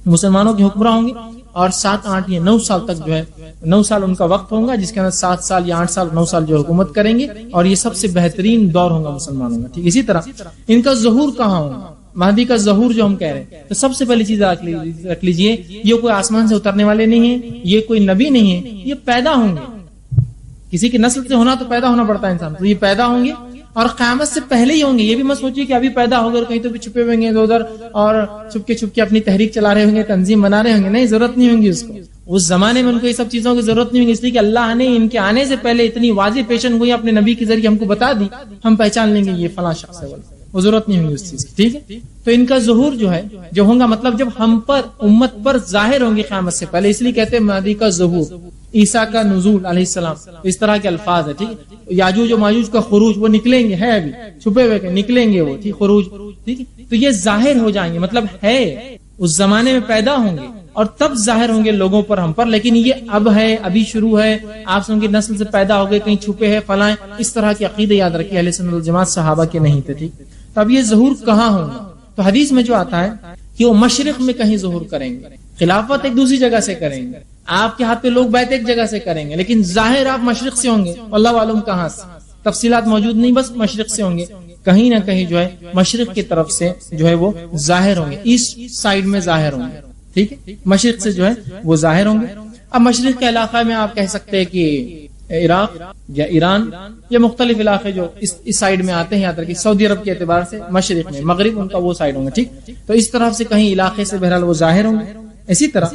مسلمانوں کے حکمراں ہوں گے, اور 7, 8 یا 9 سال تک جو ہے 9 سال ان کا وقت ہوگا جس کے اندر 7 سال یا 8 سال 9 سال جو حکومت کریں گے, اور یہ سب سے بہترین دور ہوگا مسلمانوں کا. ٹھیک, اسی طرح ان کا ظہور کہاں ہوگا, مہدی کا ظہور جو ہم کہہ رہے ہیں, تو سب سے پہلی چیز رکھ لیجئے یہ کوئی آسمان سے اترنے والے نہیں ہیں, یہ کوئی نبی نہیں ہے, یہ پیدا ہوں گے. کسی کی نسل سے ہونا تو پیدا ہونا پڑتا ہے انسان, تو یہ پیدا ہوں گے اور قیامت سے پہلے ہی ہوں گے. یہ بھی مت سوچیے کہ ابھی پیدا ہو گئے کہیں تو بھی چھپے ہوئے گے ادھر اور چھپ کے اپنی تحریک چلا رہے ہوں گے, تنظیم بنا رہے ہوں گے. نہیں, ضرورت نہیں ہوگی اس کو. اس زمانے میں ان کو یہ سب چیزوں کی ضرورت نہیں ہوگی, اس لیے کہ اللہ نے ان کے آنے سے پہلے اتنی واضح پیشن گوئی اپنے نبی کے ذریعے ہم کو بتا دی, ہم پہچان لیں گے یہ فلاں شخص ہے, وہ ضرورت نہیں ہوگی اس چیز کی. ٹھیک ہے, تو ان کا ظہور جو ہے جو ہوگا مطلب جب ہم پر امت پر ظاہر ہوں گے قیامت سے پہلے, اس لیے کہتے ہیں مہدی کا ظہور, عیسیٰ کا نزول علیہ السلام, اس طرح کے الفاظ ہے. ٹھیک ہے, یاجوج و ماجوج کا خروج, وہ نکلیں گے, ہے ابھی چھپے ہوئے نکلیں گے وہ, ٹھیک, خروج. ٹھیک ہے, تو یہ ظاہر ہو جائیں گے, مطلب ہے اس زمانے میں پیدا ہوں گے اور تب ظاہر ہوں گے لوگوں پر, ہم پر. لیکن یہ اب ہے, ابھی شروع ہے, آپ سن کی نسل سے پیدا ہو گئے, کہیں چھپے ہیں فلائیں, اس طرح کے عقیدے یاد رکھیے اہل سنت والجماعت صحابہ کے نہیں تھے. ٹھیک, تو اب یہ ظہور کہاں ہوگا, تو حدیث میں جو آتا ہے کہ وہ مشرق میں کہیں ظہور کریں گے, خلافت ایک دوسری جگہ سے کریں گے, آپ کے ہاتھ پہ لوگ بیعت ایک جگہ سے کریں گے, لیکن ظاہر آپ مشرق سے ہوں گے, اللہ معلوم کہاں سے, تفصیلات موجود نہیں, بس مشرق سے ہوں گے, کہیں نہ کہیں جو ہے مشرق کی طرف سے جو ہے وہ ظاہر ہوں گے, ایسٹ سائیڈ میں ظاہر ہوں گے. ٹھیک ہے, مشرق سے جو ہے وہ ظاہر ہوں گے. اب مشرق کے علاقہ میں آپ کہہ سکتے ہیں کہ عراق یا ایران یا مختلف علاقے جو اس سائیڈ میں آتے ہیں, یہاں تک کہ سعودی عرب کے اعتبار سے مشرق میں, مغرب ان کا وہ سائیڈ ہوں گے. ٹھیک, تو اس طرف سے کہیں علاقے سے بہرحال وہ ظاہر ہوں گے. اسی طرح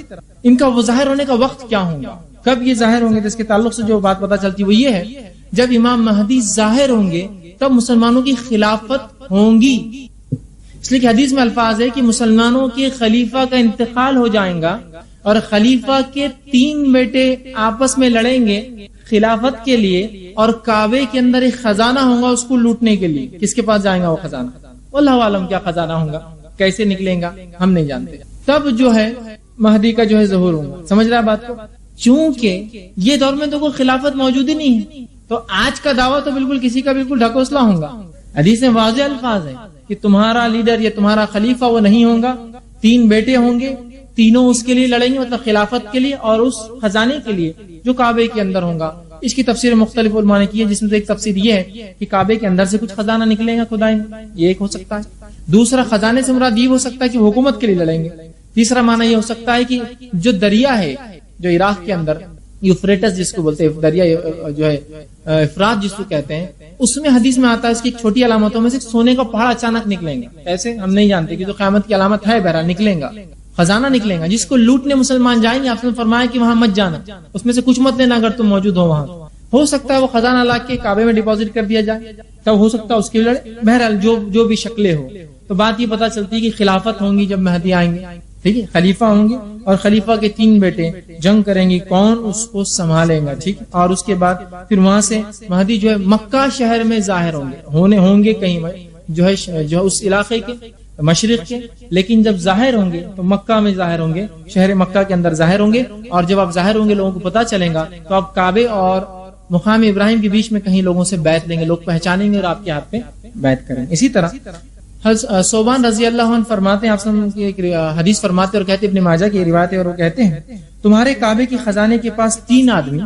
ان کا وہ ظاہر ہونے کا وقت کیا ہوگا, کب یہ ظاہر ہوں گے, تو اس کے تعلق سے جو بات پتہ چلتی وہ یہ ہے جب امام مہدی ظاہر ہوں گے تب مسلمانوں کی خلافت ہوں گی. اس لیے کہ حدیث میں الفاظ ہے کہ مسلمانوں کے خلیفہ کا انتقال ہو جائے گا اور خلیفہ کے 3 بیٹے آپس میں لڑیں گے خلافت کے لیے, اور کعبے کے اندر ایک خزانہ ہوگا اس کو لوٹنے کے لیے. کس کے پاس جائے گا وہ خزانہ, واللہ عالم کیا خزانہ ہوگا, کیسے نکلے گا ہم نہیں جانتے. تب جو ہے مہدی کا جو ہے ظہور ہوگا. سمجھ رہا ہے بات کو, چونکہ یہ دور میں تو کوئی خلافت موجود ہی نہیں ہے, تو آج کا دعویٰ تو بالکل کسی کا بالکل ڈھکوسلا ہوگا. حدیث میں واضح الفاظ ہے کہ تمہارا لیڈر یا تمہارا خلیفہ وہ نہیں ہوگا, 3 بیٹے ہوں گے, تینوں اس کے لیے لڑیں گے, مطلب خلافت کے لیے اور اس خزانے کے لیے جو کعبے کے اندر ہوگا. اس کی تفسیر مختلف علماء نے کی ہے, جس میں سے ایک تفسیر یہ ہے کہ کعبے کے اندر سے کچھ خزانہ نکلے گا خدائی میں, یہ ایک ہو سکتا ہے. دوسرا خزانے سے مراد یہ ہو سکتا ہے کہ وہ حکومت کے لیے لڑیں گے. تیسرا معنی یہ ہو سکتا ہے کہ جو دریا ہے جو عراق کے اندر یوفریٹس جس کو بولتے ہیں, دریا جو ہے افرات جس کو کہتے ہیں, اس میں حدیث میں آتا ہے اس کی ایک چھوٹی علامتوں میں سے سونے کا پہاڑ اچانک نکلیں گے. ایسے ہم نہیں جانتے کہ جو قیامت کی علامت ہے, بہرحال نکلیں گا, خزانہ نکلیں گا جس کو لوٹنے مسلمان جائیں گے. آپ نے فرمایا کہ وہاں مت جانا, اس میں سے کچھ مت لینا اگر تم موجود ہو وہاں. ہو سکتا ہے وہ خزانہ لا کے کعبے میں ڈپازٹ کر دیا جائے, تب ہو سکتا ہے اس کے لڑے. بہرحال جو بھی شکلیں ہو, تو بات یہ پتا چلتی ہے کہ خلافت ہوں گی جب مہدی آئیں گے, ٹھیک ہے, خلیفہ ہوں گے اور خلیفہ کے 3 بیٹے جنگ کریں گے, کون اس کو سنبھالے گا, ٹھیک. اور اس کے بعد پھر وہاں سے مہدی جو ہے مکہ شہر میں ظاہر ہوں گے کہیں جو ہے اس علاقے کے مشرق کے, لیکن جب ظاہر ہوں گے تو مکہ میں ظاہر ہوں گے, شہر مکہ کے اندر ظاہر ہوں گے. اور جب آپ ظاہر ہوں گے لوگوں کو پتا چلے گا تو آپ کعبے اور مقام ابراہیم کے بیچ میں کہیں لوگوں سے بیعت لیں گے, لوگ پہچانیں گے اور آپ کے ہاتھ پہ بیعت کریں گے. اسی طرح صوبان رضی اللہ عنہ فرماتے ہیں, آپ ایک حدیث فرماتے اور کہتے, ابن ماجہ کی روایت ہے, اور وہ کہتے ہیں تمہارے کعبے کے خزانے کے پاس 3 آدمی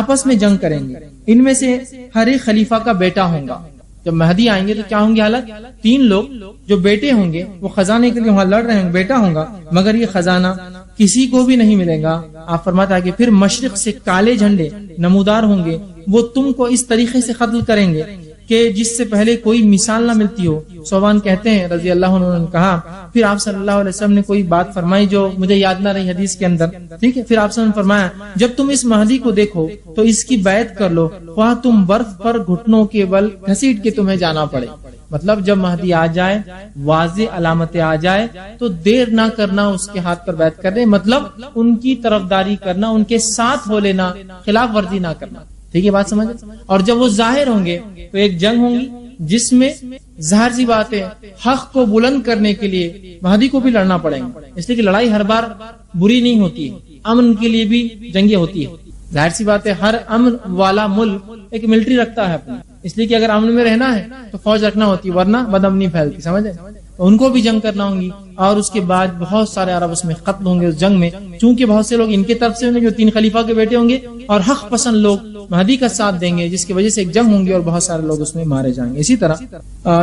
آپس میں جنگ کریں گے, ان میں سے ہر ایک خلیفہ کا بیٹا ہوگا. جب مہدی آئیں گے تو کیا ہوں گے حالت, 3 لوگ جو بیٹے ہوں گے وہ خزانے کے لیے وہاں لڑ رہے ہوں گے, بیٹا ہوگا, مگر یہ خزانہ کسی کو بھی نہیں ملے گا. آپ فرماتے ہیں کہ پھر مشرق سے کالے جھنڈے نمودار ہوں گے, وہ تم کو اس طریقے سے قتل کریں گے کہ جس سے پہلے کوئی مثال نہ ملتی ہو. صوبان کہتے ہیں رضی اللہ عنہ نے کہا, پھر آپ صلی اللہ علیہ وسلم نے کوئی بات فرمائی جو مجھے یاد نہ رہی حدیث کے اندر, ٹھیک ہے. پھر آپ نے فرمایا جب تم اس مہدی کو دیکھو تو اس کی بیعت کر لو, خواہ تم برف پر گھٹنوں کے بل گھسیٹ کے تمہیں جانا پڑے. مطلب جب مہدی آ جائے, واضح علامتیں آ جائے, تو دیر نہ کرنا اس کے ہاتھ پر بیعت کرنے, مطلب ان کی طرفداری کرنا, ان کے ساتھ ہو لینا, خلاف ورزی نہ کرنا. ٹھیک ہے, بات سمجھ. اور جب وہ ظاہر ہوں گے تو ایک جنگ ہوں گی جس میں ظاہر سی بات ہے حق کو بلند کرنے کے لیے مہدی کو بھی لڑنا پڑے گا, اس لیے کہ لڑائی ہر بار بری نہیں ہوتی ہے, امن کے لیے بھی جنگیں ہوتی ہے. ظاہر سی بات ہے ہر امن والا ملک ایک ملٹری رکھتا ہے اپنا, اس لیے کہ اگر امن میں رہنا ہے تو فوج رکھنا ہوتی ہے, ورنہ بدامنی پھیلتی, سمجھے. تو ان کو بھی جنگ کرنا ہوں گی, اور اس کے بعد بہت سارے عرب اس میں قتل ہوں گے اس جنگ میں, چونکہ بہت سے لوگ ان کی طرف سے ہوں گے جو 3 خلیفہ کے بیٹے ہوں گے, اور حق پسند لوگ مہدی کا ساتھ دیں گے, جس کی وجہ سے ایک جنگ ہوں گی اور بہت سارے لوگ اس میں مارے جائیں گے. اسی طرح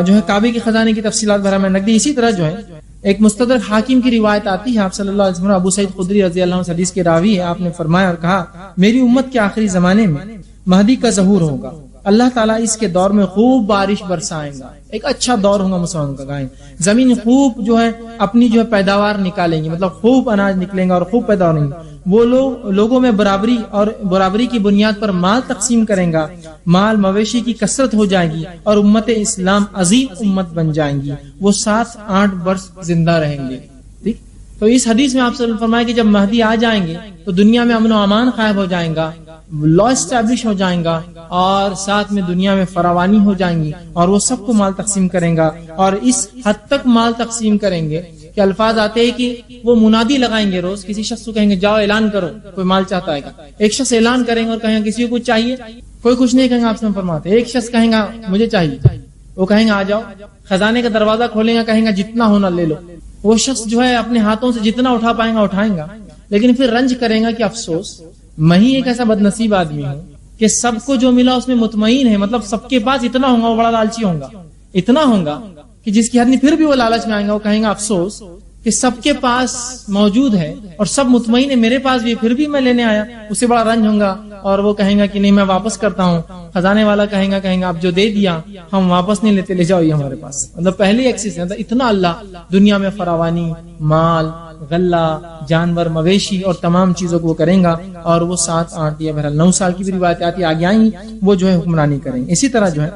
جو ہے کعبے کے خزانے کی تفصیلات بھرا میں رکھ دی. اسی طرح جو ہے ایک مستدرک حاکم کی روایت آتی ہے, آپ صلی اللہ علیہ وسلم ابو سعید خدری رضی اللہ عنہ حدیث کے راوی ہے, آپ نے فرمایا اور کہا میری امت کے آخری زمانے میں مہدی کا ظہور ہوگا, اللہ تعالیٰ اس کے دور میں خوب بارش برسائیں گا, ایک اچھا دور ہوگا مسلمانوں کا, گائیں زمین خوب جو ہے اپنی جو ہے پیداوار نکالیں گی, مطلب خوب اناج نکلیں گا اور خوب پیدا ہوں گے. وہ لوگوں میں برابری کی بنیاد پر مال تقسیم کریں گا, مال مویشی کی کثرت ہو جائے گی, اور امت اسلام عظیم امت بن جائیں گی, وہ 7-8 برس زندہ رہیں گے. ٹھیک. تو اس حدیث میں آپ سے فرمایا کہ جب مہدی آ جائیں گے تو دنیا میں امن و امان قائم ہو جائیں گا, لا اسٹیبلش ہو جائیں گا, اور ساتھ میں دنیا میں فراوانی ہو جائیں گی, اور وہ سب کو مال تقسیم کریں گا. اور اس حد تک مال تقسیم کریں گے کہ الفاظ آتے ہیں کہ وہ منادی لگائیں گے, روز کسی شخص کو کہیں گے جاؤ اعلان کرو, کوئی مال چاہتا ہے, ایک شخص اعلان کریں گے اور کہیں گے کسی کو کچھ چاہیے, کوئی کچھ نہیں کہیں گے. آپ سے فرماتے ایک شخص کہیں گا مجھے چاہیے, وہ کہیں گے آ جاؤ, خزانے کا دروازہ کھولیں گا, کہیں گا جتنا ہونا لے لو. وہ شخص جو ہے اپنے ہاتھوں سے جتنا اٹھا پائیں گا اٹھائیں گا, لیکن پھر رنج کریں گا کہ افسوس میں ہی ایک ایسا بد نصیب آدمی ہوں کہ سب کو جو ملا اس میں مطمئن ہے, مطلب سب کے پاس اتنا ہوگا, وہ بڑا لالچی ہوگا, اتنا ہوگا کہ جس کی حد نہیں, پھر بھی وہ لالچ میں آئیں گا, وہ کہیں گا افسوس کہ سب کے پاس موجود ہے اور سب مطمئن ہے, میرے پاس بھی پھر بھی میں لینے آیا, اسے بڑا رنج ہوگا, اور وہ کہیں گا کہ نہیں میں واپس کرتا ہوں. خزانے والا کہیں گا اب جو دے دیا ہم واپس نہیں لیتے, لے جاؤ یہ ہمارے پاس. مطلب پہلی ایکسس ہے, اتنا اللہ دنیا میں فراوانی, مال, غلہ, جانور, مویشی اور تمام چیزوں کو وہ کریں گا, اور وہ 7-8 یا بہرحال 9 سال کی بھی روایت آتی آگے آئیں, وہ جو ہے حکمرانی کریں گے. اسی طرح جو ہے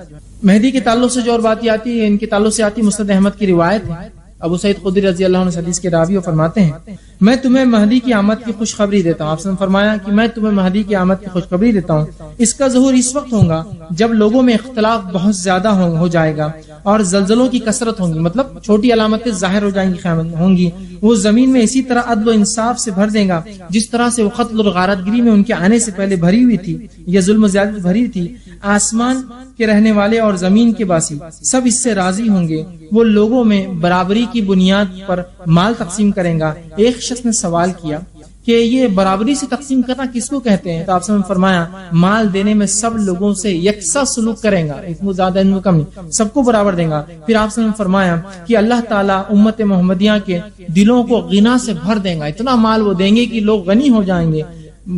مہدی کے تعلق سے جو اور بات آتی ہے, ان کے تعلق سے آتی مسند احمد کی روایت ہے, ابو سعید خدری رضی اللہ عنہ حدیث کے راوی فرماتے ہیں میں تمہیں مہدی کی آمد کی خوشخبری دیتا ہوں. آپ نے فرمایا کہ میں تمہیں مہدی کی آمد کی خوشخبری دیتا ہوں, اس کا ظہور اس وقت ہوگا جب لوگوں میں اختلاف بہت زیادہ ہو جائے گا اور زلزلوں کی کثرت ہوں گی, مطلب چھوٹی علامتیں ظاہر ہو جائیں گی, قیامت ہوں گی. وہ زمین میں اسی طرح عدل و انصاف سے بھر دے گا جس طرح سے وہ قتل اور غارت گری میں ان کے آنے سے پہلے بھری ہوئی تھی, یا ظلم و زیادتی بھری تھی. آسمان کے رہنے والے اور زمین کے باسی سب اس سے راضی ہوں گے. وہ لوگوں میں برابری کی بنیاد پر مال تقسیم کریں گا. ایک شخص نے سوال کیا کہ یہ برابری سے تقسیم کرنا کس کو کہتے ہیں؟ تو آپ سے فرمایا مال دینے میں سب لوگوں سے یکساں سلوک کریں گا، اس میں زیادہ ان میں کم نہیں، سب کو برابر دیں گا۔ پھر آپ سے فرمایا کہ اللہ تعالیٰ امت محمدیہ کے دلوں کو غنا سے بھر دیں گا، اتنا مال وہ دیں گے کہ لوگ غنی ہو جائیں گے،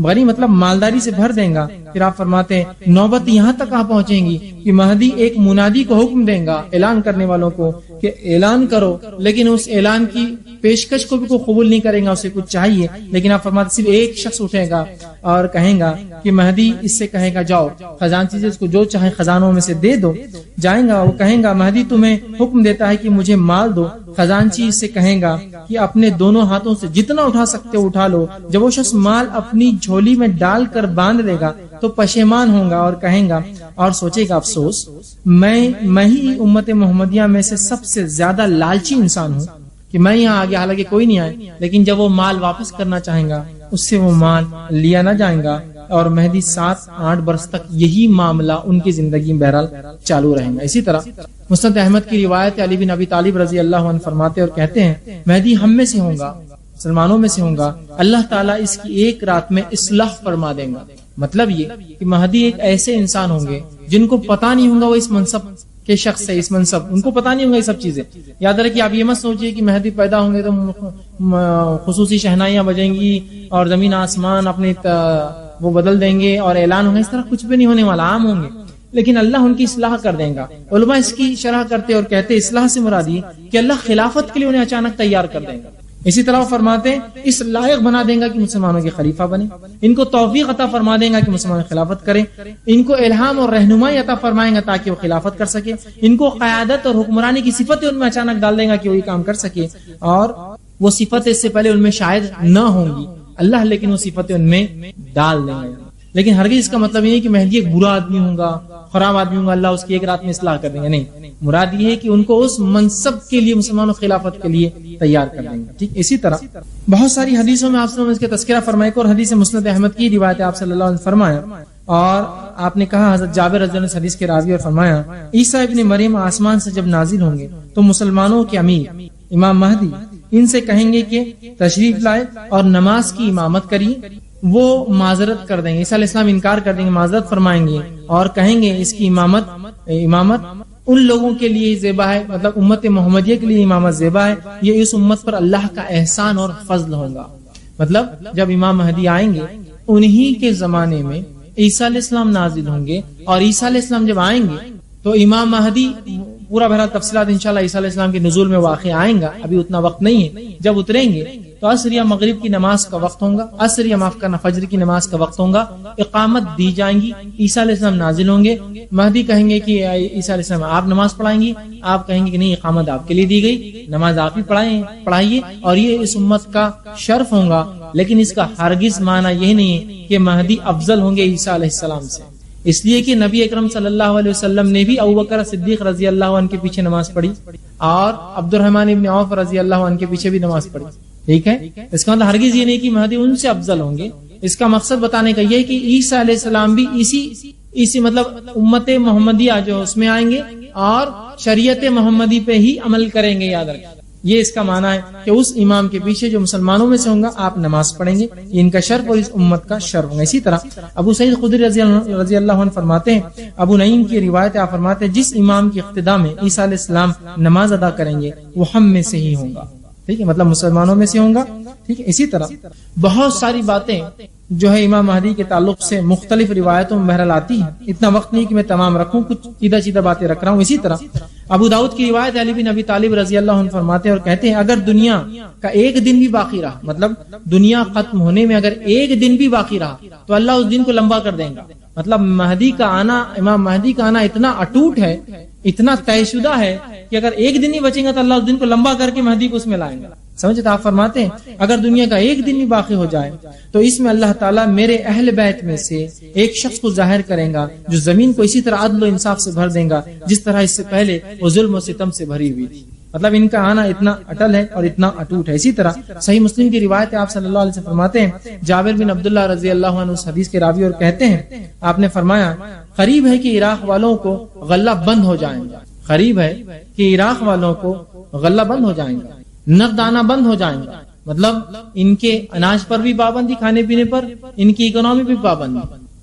غنی مطلب مالداری سے بھر دیں گا۔ پھر آپ فرماتے ہیں نوبت یہاں تک پہنچیں گی کہ مہدی ایک منادی کو حکم دیں گا اعلان کرنے والوں کو کہ اعلان کرو، لیکن اس اعلان کی پیشکش کو بھی کوئی قبول نہیں کرے گا، اسے کچھ چاہیے، لیکن آپ فرماتے صرف ایک شخص اٹھے گا اور کہیں گا کہ مہدی اس سے کہے گا جاؤ خزانچی سے اس کو جو چاہے خزانوں میں سے دے دو، جائیں گا، وہ کہیں گا مہدی تمہیں حکم دیتا ہے کہ مجھے مال دو، خزانچی اس سے کہے گا کہ اپنے دونوں ہاتھوں سے جتنا اٹھا سکتے ہو اٹھا لو، جب وہ شخص مال اپنی جھولی میں ڈال کر باندھ لے گا تو پشیمان ہوگا اور کہیں گا اور سوچے گا افسوس میں ہی امت محمدیہ میں سے سب سے زیادہ لالچی انسان ہوں کہ میں یہاں آگے، حالانکہ کوئی نہیں آئے، لیکن جب وہ مال واپس کرنا چاہیں گا اس سے وہ مال لیا نہ جائیں گا، اور مہدی 7-8 برس تک یہی معاملہ ان کی زندگی میں بہرحال چالو رہیں گا۔ اسی طرح مسند احمد کی روایت علی بن ابی طالب رضی اللہ عنہ فرماتے اور کہتے ہیں مہدی ہم میں سے ہوں گا، مسلمانوں میں سے ہوں گا، اللہ تعالیٰ اس کی ایک رات میں اصلاح فرما دیں گا۔ مطلب یہ کہ مہدی ایک ایسے انسان ہوں گے جن کو پتہ نہیں ہوگا وہ اس منصب کے شخص ہے، اس منصب ان کو پتہ نہیں ہوگا یہ سب چیزیں۔ یاد رکھیے آپ یہ مت سوچیے کہ مہدی پیدا ہوں گے تو خصوصی شہنائیاں بجیں گی اور زمین آسمان اپنے وہ بدل دیں گے اور اعلان ہوگا، اس طرح کچھ بھی نہیں ہونے والا، عام ہوں گے، لیکن اللہ ان کی اصلاح کر دیں گا۔ علماء اس کی شرح کرتے اور کہتے اصلاح سے مراد یہ کہ اللہ خلافت کے لیے انہیں اچانک تیار کر دیں گا۔ اسی طرح وہ فرماتے ہیں اس لائق بنا دیں گا کہ مسلمانوں کے خلیفہ بنے، ان کو توفیق عطا فرما دیں گا کہ مسلمان خلافت کریں، ان کو الہام اور رہنمائی عطا فرمائیں گا تاکہ وہ خلافت کر سکے، ان کو قیادت اور حکمرانی کی صفتیں ان میں اچانک ڈال دیں گا کہ وہی کام کر سکے، اور وہ صفتیں اس سے پہلے ان میں شاید نہ ہوں گی، اللہ لیکن وہ صفتیں ان میں ڈال دیں گے۔ لیکن ہرگز اس کا مطلب یہ ہے کہ مہدی ایک برا آدمی ہوگا، خراب آدمی ہوگا، اللہ اس کی ایک رات میں اصلاح کر دیں گے، نہیں، مراد یہ ہے کہ ان کو اس منصب کے لیے، مسلمانوں خلافت کے لیے تیار کر دیں گے۔ ٹھیک، اسی طرح بہت ساری حدیثوں میں آپ سے اس کے تذکرہ فرمائے کو، اور حدیث مسند احمد کی روایت آپ صلی اللہ علیہ وسلم فرمایا، اور آپ نے کہا حضرت جابر رضی اللہ عنہ حدیث کے راوی اور فرمایا عیسیٰ ابن مریم آسمان سے جب نازل ہوں گے تو مسلمانوں کے امیر امام مہدی ان سے کہیں گے کہ تشریف لائے اور نماز کی امامت کریے، وہ معذرت کر دیں گے، عیسیٰ علیہ السلام انکار کر دیں گے، معذرت فرمائیں گے اور کہیں گے اس کی امامت ان لوگوں کے لیے زیبا ہے، مطلب امت محمدیہ کے لیے امامت زیبا ہے، یہ اس امت پر اللہ کا احسان اور فضل ہوگا۔ مطلب جب امام مہدی آئیں گے انہی کے زمانے میں عیسیٰ علیہ السلام نازل ہوں گے، اور عیسیٰ علیہ السلام جب آئیں گے تو امام مہدی پورا بھرا تفصیلات انشاءاللہ عیسیٰ علیہ السلام کے نزول میں واقع آئیں گا، ابھی اتنا وقت نہیں ہے، جب اتریں گے تو عصر یا مغرب کی نماز کا وقت ہوگا، عصر یا معاف کرنا فجر کی نماز کا وقت ہوگا، اقامت دی جائیں گی، عیسیٰ علیہ السلام نازل ہوں گے، مہدی کہیں گے کہ عیسیٰ علیہ السلام آپ نماز پڑھائیں گی، آپ کہیں گے کہ نہیں اقامت آپ کے لیے دی گئی، نماز آپ ہی پڑھائیے، اور یہ اس امت کا شرف ہوگا، لیکن اس کا ہرگز معنی یہ نہیں ہے کہ مہدی افضل ہوں گے عیسیٰ علیہ السلام سے، اس لیے کہ نبی اکرم صلی اللہ علیہ وسلم نے بھی ابوبکر صدیق رضی اللہ عنہ کے پیچھے نماز پڑھی اور عبد الرحمن ابن عوف رضی اللہ عنہ کے پیچھے بھی نماز پڑھی۔ ٹھیک ہے، اس کا مطلب ہرگز یہ نہیں کہ مہدی ان سے افضل ہوں گے، اس کا مقصد بتانے کا یہ ہے کہ عیسیٰ علیہ السلام بھی اسی مطلب امت محمدیہ جو اس میں آئیں گے اور شریعت محمدی پہ ہی عمل کریں گے، یاد رکھیں، یہ اس کا معنی ہے کہ اس امام کے پیچھے جو مسلمانوں میں سے ہوں گا آپ نماز پڑھیں گے، یہ ان کا شرف اور اس امت کا شرف ہوگا۔ اسی طرح ابو سعید خدری رضی اللہ عنہ فرماتے ہیں، ابو نعیم کی روایت آپ فرماتے ہیں جس امام کی اقتداء میں عیسیٰ علیہ السلام نماز ادا کریں گے وہ ہم میں سے ہی ہوں گا، ٹھیک ہے، مطلب مسلمانوں میں سے ہوں گا، ٹھیک ہے۔ اسی طرح بہت ساری باتیں جو ہے امام مہدی کے تعلق سے مختلف روایتوں میں بہرحال آتی ہیں، اتنا وقت نہیں کہ میں تمام رکھوں، کچھ سیدھا باتیں رکھ رہا ہوں۔ اسی طرح ابو داؤد کی روایت علی بن ابی طالب رضی اللہ عنہ فرماتے ہیں اور کہتے ہیں اگر دنیا کا ایک دن بھی باقی رہا، مطلب دنیا ختم ہونے میں اگر ایک دن بھی باقی رہا تو اللہ اس دن کو لمبا کر دیں گا، مطلب مہدی کا آنا، امام مہدی کا آنا اتنا اٹوٹ ہے، اتنا طے شدہ ہے کہ اگر ایک دن ہی بچیں گا تو اللہ اس دن کو لمبا کر کے مہدی کو اس میں لائیں گا۔ سمجھتے آپ فرماتے ہیں اگر دنیا کا ایک دن بھی باقی ہو جائے تو اس میں اللہ تعالیٰ میرے اہل بیت میں سے ایک شخص کو ظاہر کریں گا جو زمین کو اسی طرح عدل و انصاف سے بھر دیں گا جس طرح اس سے پہلے وہ ظلم و ستم سے بھری ہوئی تھی۔ مطلب ان کا آنا اتنا اٹل ہے اور اتنا اٹوٹ ہے۔ اسی طرح صحیح مسلم کی روایت ہے، آپ صلی اللہ علیہ وسلم فرماتے ہیں جابر بن عبداللہ رضی اللہ عنہ اس حدیث کے راوی اور کہتے ہیں آپ نے فرمایا قریب ہے کہ عراق والوں کو غلہ بند ہو جائیں گا، قریب ہے کہ عراق والوں کو غلہ بند ہو جائیں گا، نقد آنا بند ہو جائیں گا، مطلب ان کے اناج پر بھی پابندی، کھانے پینے پر، ان کی اکنامی بھی پابندی،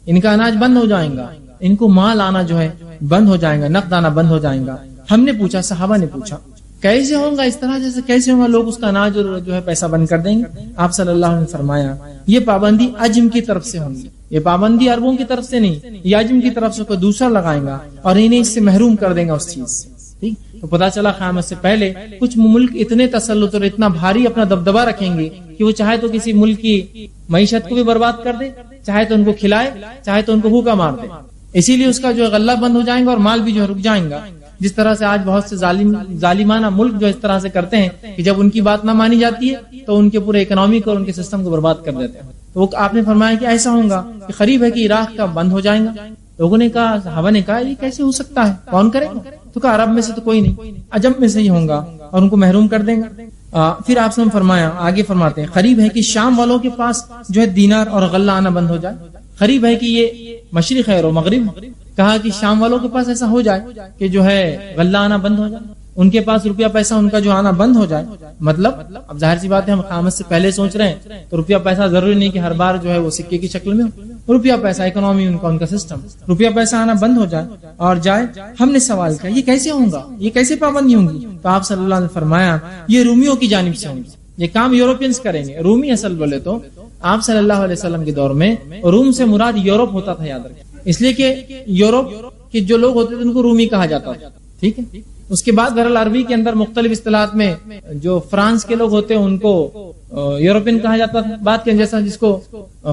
ان کا اناج بند ہو جائے گا، ان کو مال آنا جو ہے بند ہو جائے گا، نقد آنا بند ہو جائے گا۔ ہم نے پوچھا، صحابہ نے پوچھا کیسے ہوگا اس طرح، جیسے کیسے ہوگا، لوگ اس کا اناج اور جو ہے پیسہ بند کر دیں گے؟ آپ صلی اللہ علیہ وسلم نے فرمایا یہ پابندی عجم کی طرف سے ہوگی، یہ پابندی عربوں کی طرف سے نہیں، یہ عجم کی طرف سے کوئی دوسرا لگائے گا اور انہیں اس سے محروم کر دے گا اس چیز سے۔ ٹھیک، تو پتا چلا قیامت سے پہلے کچھ ملک اتنے تسلط اور اتنا بھاری اپنا دبدبا رکھیں گے کہ وہ چاہے تو کسی ملک کی معیشت کو بھی برباد کر دے، چاہے تو ان کو کھلائے، چاہے تو ان کو بھوکا مار دے۔ اسی لیے اس کا جو غلہ بند ہو جائے گا اور مال بھی جو رک جائیں گا۔ جس طرح سے آج بہت سے ظالمانہ ملک جو اس طرح سے کرتے ہیں کہ جب ان کی بات نہ مانی جاتی ہے تو ان کے پورے اکنامی کو اور ان کے سسٹم کو برباد کر دیتے ہیں۔ تو آپ نے فرمایا کہ ایسا ہوگا کہ قریب ہے کہ عراق کا بند ہو جائے گا۔ لوگوں نے کہا، صحابہ نے کہا یہ کیسے ہو سکتا ہے، کون کرے گا؟ تو کہا عرب میں سے تو کوئی نہیں، عجم میں سے ہی ہوگا اور ان کو محروم کر دیں گا۔ پھر آپ نے فرمایا، آگے فرماتے ہیں قریب ہے کہ شام والوں کے پاس جو ہے دینار اور غلہ آنا بند ہو جائے۔ قریب ہے کہ یہ مشرق ہے اور مغرب، کہا کہ شام والوں کے پاس ایسا ہو جائے کہ جو ہے غلہ آنا بند ہو جائے، ان کے پاس روپیہ پیسہ ان کا جو آنا بند ہو جائے۔ مطلب اب ظاہر سی بات ہے، ہم قیامت سے پہلے سوچ رہے ہیں تو روپیہ پیسہ ضروری نہیں کہ ہر بار جو ہے وہ سکے کی شکل میں ہو، روپیہ پیسہ اکنامی ان کا سسٹم، روپیہ پیسہ آنا بند ہو جائے اور جائے۔ ہم نے سوال کیا یہ کیسے ہوگا، یہ کیسے پابندی ہوں گی؟ تو آپ صلی اللہ علیہ وسلم نے فرمایا یہ رومیوں کی جانب سے ہوں گی، یہ کام یورپینز کریں گے۔ رومی اصل بولے تو آپ صلی اللہ علیہ وسلم کے دور میں روم سے مراد یورپ ہوتا تھا، یاد رکھیں، اس لیے کہ یورپ کے جو لوگ ہوتے تھے ان کو رومی کہا جاتا تھا۔ ٹھیک ہے، اس کے بعد بہرحال عربی کے اندر مختلف اصطلاحات میں جو فرانس کے لوگ ہوتے ہیں ان کو یورپین کہا جاتا تھا، بات کے جیسا جس کو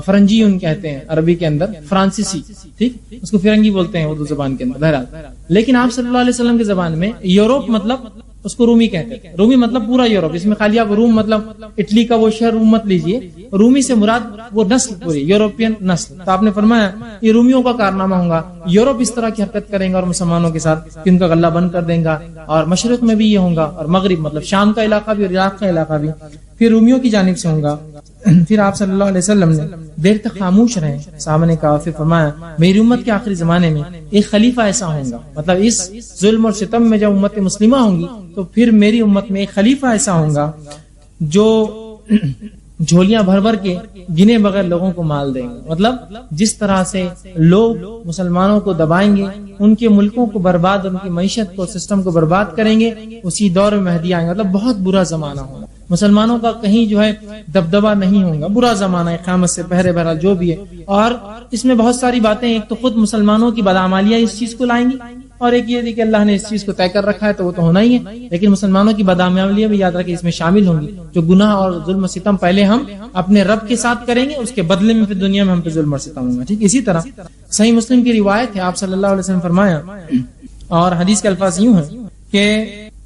فرنجی کہتے ہیں عربی کے اندر، فرانسیسی، ٹھیک، اس کو فرنگی بولتے ہیں اردو زبان کے اندر بہرحال۔ لیکن آپ صلی اللہ علیہ وسلم کے زبان میں یورپ مطلب اس کو رومی کہتے ہیں، رومی مطلب پورا یورپ، اس میں خالی آپ روم مطلب اٹلی کا وہ شہر روم مت لیجئے، رومی سے مراد وہ نسل پوری یورپین نسل۔ تو آپ نے فرمایا یہ رومیوں کا کارنامہ ہوگا، یورپ اس طرح کی حرکت کریں گا اور مسلمانوں کے ساتھ کہ ان کا غلہ بند کر دیں گا، اور مشرق میں بھی یہ ہوگا اور مغرب مطلب شام کا علاقہ بھی اور عراق کا علاقہ بھی پھر رومیوں کی جانب سے ہوگا۔ پھر آپ صلی اللہ علیہ وسلم نے دیر تک خاموش رہے، صحابہ نے کہا، پھر فرمایا میری امت کے آخری زمانے میں ایک خلیفہ ایسا ہوگا، مطلب اس ظلم اور ستم میں جب امت مسلمہ ہوں گی تو پھر میری امت میں ایک خلیفہ ایسا ہوگا جو جھولیاں بھر بھر کے گنے بغیر لوگوں کو مال دیں گے۔ مطلب جس طرح سے لوگ مسلمانوں کو دبائیں گے، ان کے ملکوں کو برباد، ان کی معیشت کو، سسٹم کو برباد کریں گے، اسی دور میں مہدی آئیں گے۔ مطلب بہت برا زمانہ ہوگا، مسلمانوں کا کہیں جو ہے دبدبا نہیں ہوگا، برا زمانہ ہے قیامت سے پہلے بہرحال جو بھی ہے۔ اور اس میں بہت ساری باتیں، ایک تو خود مسلمانوں کی بدعمالیاں اس چیز کو لائیں گی، اور ایک یہ کہ اللہ نے اس چیز کو طے کر رکھا ہے تو وہ تو ہونا ہی ہے، لیکن مسلمانوں کی بدعمالیاں بھی یاد رکھیں اس میں شامل ہوں گی، جو گناہ اور ظلم و ستم پہلے ہم اپنے رب کے ساتھ کریں گے، اس کے بدلے میں پھر دنیا میں ہم پہ ظلم اور ستم ہوگا۔ ٹھیک، اسی طرح صحیح مسلم کی روایت ہے، آپ صلی اللہ علیہ وسلم فرمایا، اور حدیث کے الفاظ یوں ہیں کہ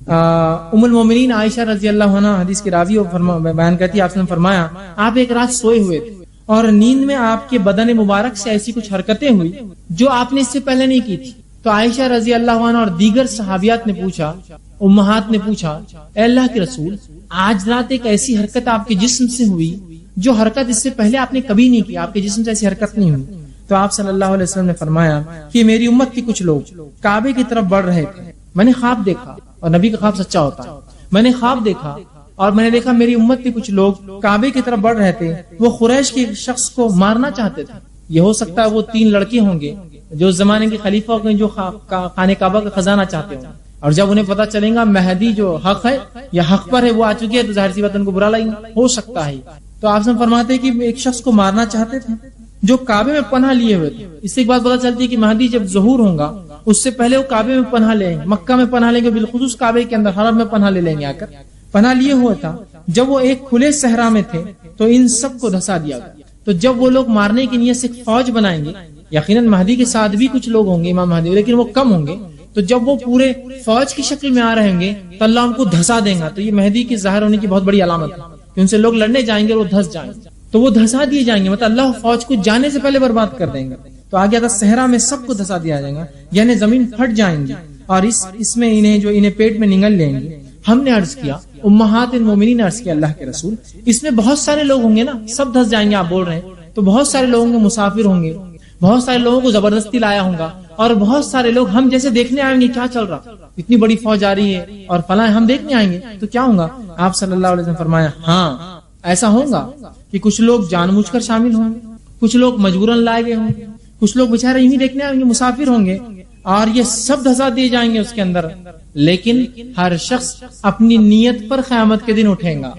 ام المومنین عائشہ رضی اللہ عنہا حدیث کی راوی بیان کرتی ہے، آپ نے فرمایا آپ ایک رات سوئے ہوئے تھے اور نیند میں آپ کے بدن مبارک سے ایسی کچھ حرکتیں ہوئی جو آپ نے اس سے پہلے نہیں کی تھی۔ تو عائشہ رضی اللہ عنہ اور دیگر صحابیات نے پوچھا، امہات نے پوچھا، اے اللہ کے رسول، آج رات ایک ایسی حرکت آپ کے جسم سے ہوئی جو حرکت اس سے پہلے آپ نے کبھی نہیں کی، آپ کے جسم سے ایسی حرکت نہیں ہوئی۔ تو آپ صلی اللہ علیہ وسلم نے فرمایا کہ میری امت کے کچھ لوگ کعبے کی طرف بڑھ رہے تھے، میں نے خواب دیکھا، اور نبی کا خواب سچا ہوتا ہے، میں نے خواب دیکھا اور میں نے دیکھا میری امت کے کچھ لوگ کعبے کی طرف بڑھ رہے تھے، وہ قریش کے شخص کو مارنا چاہتے تھے، یہ ہو سکتا ہے وہ 3 لڑکے ہوں گے جو اس زمانے کے خلیفہ ہوں گے، جو خانہ کعبہ کا خزانہ چاہتے ہوں، اور جب انہیں پتا چلے گا مہدی جو حق ہے یا حق پر ہے وہ آ چکی ہے تو ظاہر سی بات ان کو برا لگے گا، ہو سکتا ہے۔ تو آپ سے فرماتے ہیں کہ ایک شخص کو مارنا چاہتے تھے جو کعبے میں پناہ لیے ہوئے تھے۔ اس سے ایک بات پتا چلتی ہے کہ مہدی جب ظہور ہوگا اس سے پہلے وہ کعبے میں پناہ لیں گے، مکہ میں پناہ لیں گے، بالخصوص کعبے کے اندر حرم میں پناہ لے لیں گے، آ کر پناہ لیے ہوا تھا۔ جب وہ ایک کھلے صحرا میں تھے تو ان سب کو دھسا دیا گیا۔ تو جب وہ لوگ مارنے کی نیت سے ایک فوج بنائیں گے، یقیناً مہدی کے ساتھ بھی کچھ لوگ ہوں گے امام مہدی، لیکن وہ کم ہوں گے، تو جب وہ پورے فوج کی شکل میں آ رہے ہوں گے تو اللہ ان کو دھسا دیں گا۔ تو یہ مہدی کے ظاہر ہونے کی بہت بڑی علامت ہے کہ ان سے لوگ لڑنے جائیں گے اور وہ دھس جائیں گے، تو وہ دھسا دیے جائیں گے، مطلب اللہ فوج کو جانے سے پہلے برباد کر دیں گے۔ تو آگے آتا صحرا میں سب کو دھسا دیا جائے گا، یعنی زمین پھٹ جائیں گی اور اس میں انہیں پیٹ میں نگل لیں گے۔ ہم نے عرض کیا، امہات المومنین نے عرض کیا، اللہ کے رسول اس میں بہت سارے لوگ ہوں گے نا، سب دھس جائیں گے آپ بول رہے ہیں، تو بہت سارے لوگوں کو مسافر ہوں گے، بہت سارے لوگوں کو زبردستی لایا ہوگا، اور بہت سارے لوگ ہم جیسے دیکھنے آئیں گے کیا چل رہا، اتنی بڑی فوج آ رہی ہے اور فلاں ہم دیکھنے آئیں گے تو کیا ہوگا؟ آپ صلی اللہ علیہ وسلم فرمایا ہاں ایسا ہوگا کہ کچھ لوگ جان بوجھ کر شامل ہوں گے، کچھ لوگ مجبوراً لائے گئے ہوں گے، کچھ لوگ بیچارے یوں ہی دیکھنے آئیں گے، مسافر ہوں گے، اور یہ سب دھسا دیے جائیں گے اس کے اندر. لیکن ہر شخص اپنی نیت پر قیامت کے دن اٹھیں گا.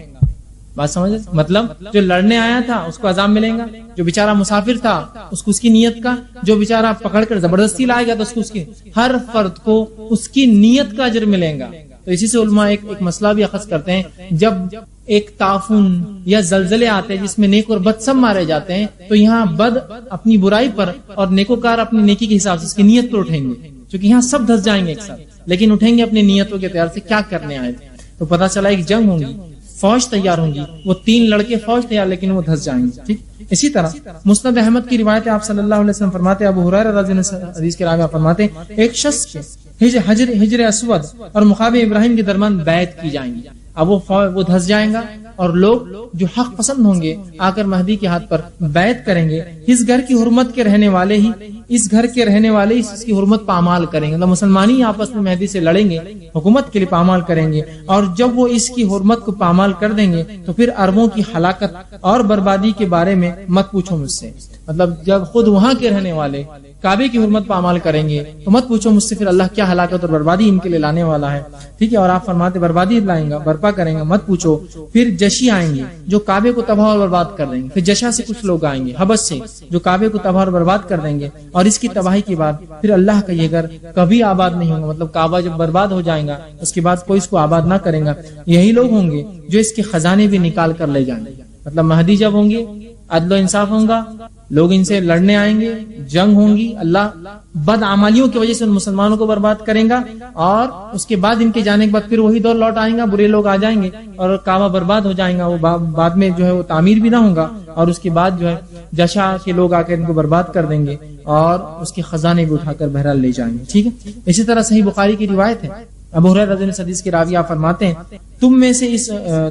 بات سمجھے؟ مطلب جو لڑنے آیا تھا اس کو عذاب ملے گا، جو بیچارہ مسافر تھا اس کو اس کی نیت کا، جو بیچارہ پکڑ کر زبردستی لائے گا تو اس کو اس کی، ہر فرد کو اس کی نیت کا اجر ملے گا. تو اسی سے علماء ایک مسئلہ بھی اخذ کرتے ہیں، جب ایک طاعون یا زلزلے آتے ہیں جس میں نیک اور بد سب مارے جاتے ہیں، تو یہاں بد اپنی برائی پر اور نیکوکار اپنی نیکی کے حساب سے اس کی نیت پر اٹھیں گے، کیونکہ یہاں سب دھس جائیں گے ایک ساتھ، لیکن اٹھیں گے اپنی نیتوں کے اعتبار سے کیا کرنے آئے تھے. تو پتہ چلا ایک جنگ ہوگی، فوج تیار ہوگی، وہ 3 لڑکے فوج تیار لیکن وہ دھس جائیں گے. ٹھیک. اسی طرح مسند احمد کی روایت آپ صلی اللہ علیہ وسلم فرماتے، ابو ہریرہ رضی اللہ عنہ حدیث کے راوی فرماتے، ایک شخص کے حجر اسود اور مقام ابراہیم کے درمیان بیعت کی جائیں گی. اب وہ دھس جائیں گا اور لوگ جو حق پسند ہوں گے آ کر مہدی کے ہاتھ پر بیعت کریں گے. اس گھر کی حرمت کے رہنے والے ہی اس کی حرمت پامال کریں گے. مسلمان ہی آپس میں مہدی سے لڑیں گے، حکومت کے لیے پامال کریں گے، اور جب وہ اس کی حرمت کو پامال کر دیں گے تو پھر عربوں کی ہلاکت اور بربادی کے بارے میں مت پوچھو مجھ سے. مطلب جب خود وہاں کے رہنے والے کعبے کی حرمت پامال کریں گے تو مت پوچھو مجھ سے پھر اللہ کیا ہلاکت اور بربادی ان کے لیے لانے والا ہے. ٹھیک ہے. اور آپ فرماتے بربادی لائیں گا، برپا کریں گا، مت پوچھو. پھر جشی آئیں گے جو کعبے کو تباہ اور برباد کر دیں گے. پھر جشا سے کچھ لوگ آئیں گے حبش سے جو کعبے کو تباہ اور برباد کر دیں گے، اور اس کی تباہی کے بعد پھر اللہ کا یہ گھر کبھی آباد نہیں ہوگا. مطلب کعبہ جب برباد ہو جائے گا اس کے بعد کوئی اس کو آباد نہ کرے گا. یہی لوگ ہوں گے جو اس کے خزانے بھی نکال کر لے جائیں گے. مطلب مہدی جب ہوں گے عدل و انصاف ہوگا، لوگ ان سے لڑنے آئیں گے، جنگ ہوں گی، اللہ بد عملیوں کی وجہ سے ان مسلمانوں کو برباد کریں گا، اور اس کے بعد ان کے جانے کے بعد پھر وہی دور لوٹ آئیں گا، برے لوگ آ جائیں گے اور کعبہ برباد ہو جائیں گا. وہ بعد میں جو ہے وہ تعمیر بھی نہ ہوگا، اور اس کے بعد جو ہے جشا کے لوگ آ کر ان کو برباد کر دیں گے اور اس کے خزانے بھی اٹھا کر بہرحال لے جائیں گے. ٹھیک ہے. اسی طرح صحیح بخاری کی روایت ہے، ابو ہریرہ رضی اللہ عنہ حدیث کے راوی آپ فرماتے ہیں،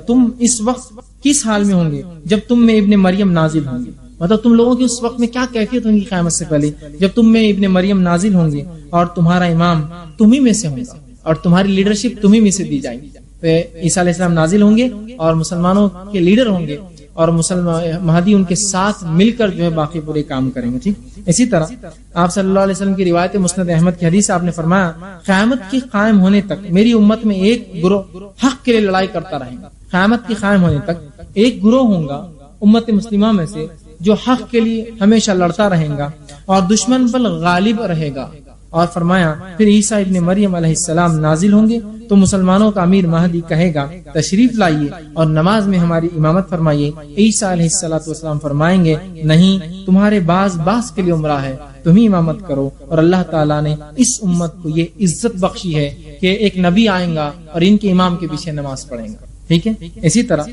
تم اس وقت کس حال میں ہوں گے جب تم میں ابن مریم نازل ہوں گے. مطلب تم لوگوں کی اس وقت میں کیا کیفیت ہوگی قیامت سے پہلے جب تم میں ابن مریم نازل ہوں گے اور تمہارا امام تمہیں میں سے ہوگا اور تمہاری لیڈرشپ تمہیں میں سے دی جائے گی. عیسیٰ علیہ السلام نازل ہوں گے اور مسلمانوں کے لیڈر ہوں گے، اور مہدی ان کے ساتھ مل کر جو ہے باقی پورے کام کریں گے. ٹھیک. اسی طرح آپ صلی اللہ علیہ وسلم کی روایت مسند احمد کی حدیث آپ نے فرمایا، قیامت کے قائم ہونے تک میری امت میں ایک گروہ حق کے لیے لڑائی کرتا رہے گا. قیامت کے قائم ہونے تک ایک گروہ ہوگا امت مسلمہ میں سے جو حق کے لیے ہمیشہ لڑتا رہے گا اور دشمن پر غالب رہے گا. اور فرمایا پھر عیسیٰ ابن مریم علیہ السلام نازل ہوں گے تو مسلمانوں کا امیر مہدی کہے گا تشریف لائیے اور نماز میں ہماری امامت فرمائیے. عیسیٰ علیہ السلام فرمائیں گے نہیں، تمہارے باز کے لیے عمرہ ہے، تم ہی امامت کرو. اور اللہ تعالیٰ نے اس امت کو یہ عزت بخشی ہے کہ ایک نبی آئیں گا اور ان کے امام کے پیچھے نماز پڑھیں گا. ٹھیک ہے. اسی طرح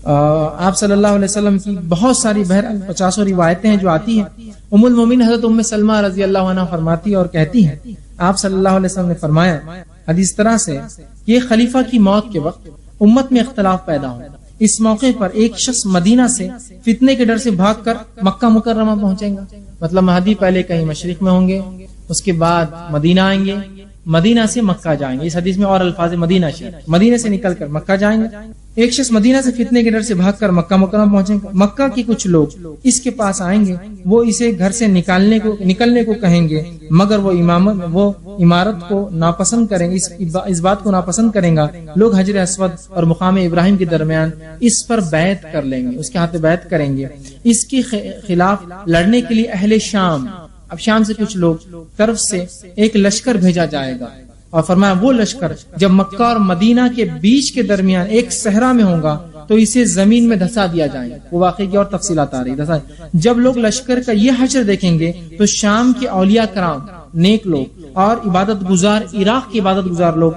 آپ صلی اللہ علیہ وسلم کی بہت ساری بہرحال 50 روایتیں ہیں جو آتی ہیں. ام المومنین حضرت ام سلمہ رضی اللہ عنہ فرماتی اور کہتی ہیں، آپ صلی اللہ علیہ وسلم نے فرمایا حدیث طرح سے کہ خلیفہ کی موت کے وقت امت میں اختلاف پیدا ہو. اس موقع پر ایک شخص مدینہ سے فتنے کے ڈر سے بھاگ کر مکہ مکرمہ پہنچے گا. مطلب مہدی پہلے کہیں مشرق میں ہوں گے، اس کے بعد مدینہ آئیں گے، مدینہ سے مکہ جائیں گے. اس حدیث میں اور الفاظ مدینہ شریف، مدینہ سے نکل کر مکہ جائیں گے. ایک شخص مدینہ سے فتنے کے ڈر سے بھاگ کر مکہ مکرمہ پہنچیں گے. مکہ کے کچھ لوگ اس کے پاس آئیں گے، وہ اسے گھر سے نکلنے کو کہیں گے، مگر وہ عمارت کو ناپسند کریں گے، اس بات کو ناپسند کریں گا. لوگ حجر اسود اور مقام ابراہیم کے درمیان اس پر بیعت کر لیں گے، اس کے ہاتھ بیعت کریں گے. اس کے خلاف لڑنے کے لیے اہل شام، اب شام سے کچھ لوگ طرف سے ایک لشکر بھیجا جائے گا. اور فرمایا وہ لشکر جب مکہ اور مدینہ کے بیچ کے درمیان ایک صحرا میں ہوگا تو اسے زمین میں دھسا دیا جائے گا. وہ واقعی کی اور تفصیلات آ رہی. جب لوگ لشکر کا یہ حشر دیکھیں گے تو شام کے اولیاء کرام، نیک لوگ اور عبادت گزار، عراق کے عبادت گزار لوگ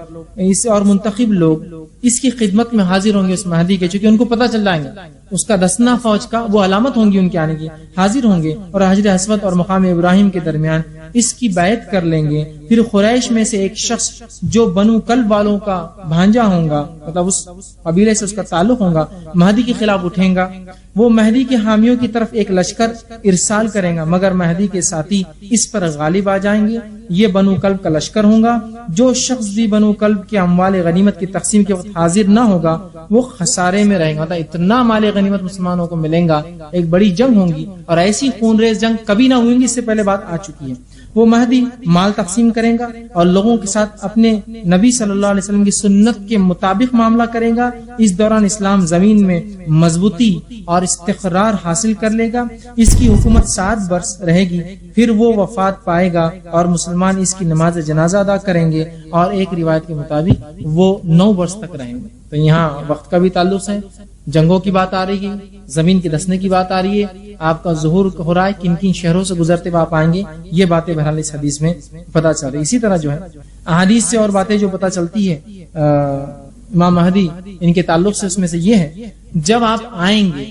اور منتخب لوگ اس کی خدمت میں حاضر ہوں گے اس مہدی کے، چونکہ ان کو پتہ چل جائیں گے اس کا دسنا فوج کا، وہ علامت ہوں گی ان کے آنے کی، حاضر ہوں گے اور حجر اسود اور مقام ابراہیم کے درمیان اس کی بیعت کر لیں گے. پھر قریش میں سے ایک شخص جو بنو کلب والوں کا بھانجا ہوگا، مطلب اس قبیلے سے اس کا تعلق ہوگا، مہدی کے خلاف اٹھیں گا وہ مہدی کے حامیوں کی طرف ایک لشکر ارسال کرے گا، مگر مہدی کے ساتھی اس پر غالب آ جائیں گے۔ یہ بنو کلب کا لشکر ہوگا۔ جو شخص بھی بنو کلب کے اموال غنیمت کی تقسیم کے وقت حاضر نہ ہوگا وہ خسارے میں رہے گا۔ اتنا مال غنیمت مسلمانوں کو ملے گا، ایک بڑی جنگ ہوگی، اور ایسی خون ریز جنگ کبھی نہ ہوئی گی، اس سے پہلے بات آ چکی ہے۔ وہ مہدی مال تقسیم کرے گا اور لوگوں کے ساتھ اپنے نبی صلی اللہ علیہ وسلم کی سنت کے مطابق معاملہ کرے گا۔ اس دوران اسلام زمین میں مضبوطی اور استقرار حاصل کر لے گا۔ اس کی حکومت 7 برس رہے گی، پھر وہ وفات پائے گا اور مسلمان اس کی نماز جنازہ ادا کریں گے، اور ایک روایت کے مطابق وہ 9 برس تک رہیں گے۔ تو یہاں وقت کا بھی تعلق ہے، جنگوں کی بات آ رہی ہے، زمین کے دسنے کی بات آ رہی ہے، آپ کا ظہور ہو رہا ہے، کن کن شہروں سے گزرتے آپ آئیں گے، یہ باتیں بہرحال اس حدیث میں پتہ چل رہی ہے۔ اسی طرح جو ہے احادیث سے اور باتیں جو پتہ چلتی ہے امام مہدی ان کے تعلق سے، اس میں سے یہ ہے جب آپ آئیں گے،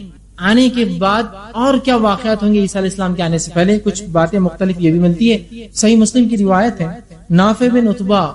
آنے کے بعد اور کیا واقعات ہوں گے عیسیٰ علیہ السلام کے آنے سے پہلے، کچھ باتیں مختلف یہ بھی ملتی ہے۔ صحیح مسلم کی روایت ہے، نافع بن عتبہ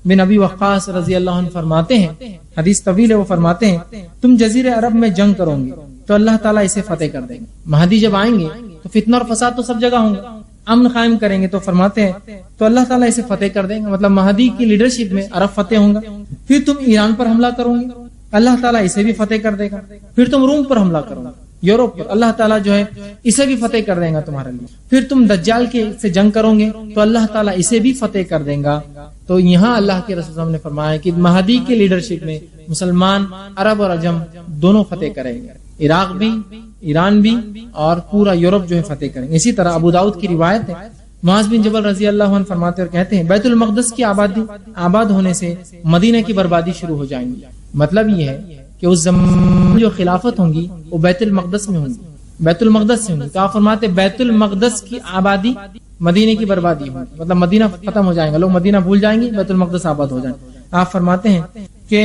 بن ابی وقاص رضی اللہ عنہ فرماتے ہیں، حدیث طویل ہے، وہ فرماتے ہیں تم جزیرے عرب میں جنگ کرو گے تو اللہ تعالیٰ اسے فتح کر دیں گے۔ مہدی جب آئیں گے تو فتنہ اور فساد تو سب جگہ ہوں گے، امن قائم کریں گے، تو فرماتے ہیں تو اللہ تعالیٰ اسے فتح کر دیں گے، مطلب مہدی کی لیڈرشپ میں عرب فتح ہوں گا۔ پھر تم ایران پر حملہ کرو گے، اللہ تعالیٰ اسے بھی فتح کر دے گا۔ پھر تم روم پر حملہ کرو گے، یورپ پر، اللہ تعالیٰ جو ہے اسے بھی فتح کر دے گا تمہارے لیے۔ پھر تم دجال کے سے جنگ کرو گے تو اللہ تعالیٰ اسے بھی فتح کر دے گا۔ تو یہاں اللہ کے رسول صلی اللہ علیہ وسلم نے فرمایا کہ مہدی کے لیڈرشپ میں مسلمان عرب اور عجم دونوں فتح کریں گے، عراق بھی، ایران بھی، اور پورا یورپ جو ہے فتح کریں گے۔ اسی طرح ابو داؤد کی روایت ہے، معاذ بن جبل رضی اللہ عنہ فرماتے اور کہتے ہیں بیت المقدس کی آباد ہونے سے مدینہ کی بربادی شروع ہو جائیں گی۔ مطلب یہ ہے کہ اس زمان جو خلافت ہوں گی وہ بیت المقدس میں ہوں گی، بیت المقدس سے ہوں گی۔ تو آپ فرماتے بیت المقدس کی آبادی مدینہ کی بربادی ہوگی، مطلب مدینہ ختم ہو جائے گا، لوگ مدینہ بھول جائیں گے، بیت المقدس آباد ہو جائیں گے۔ آپ فرماتے ہیں کہ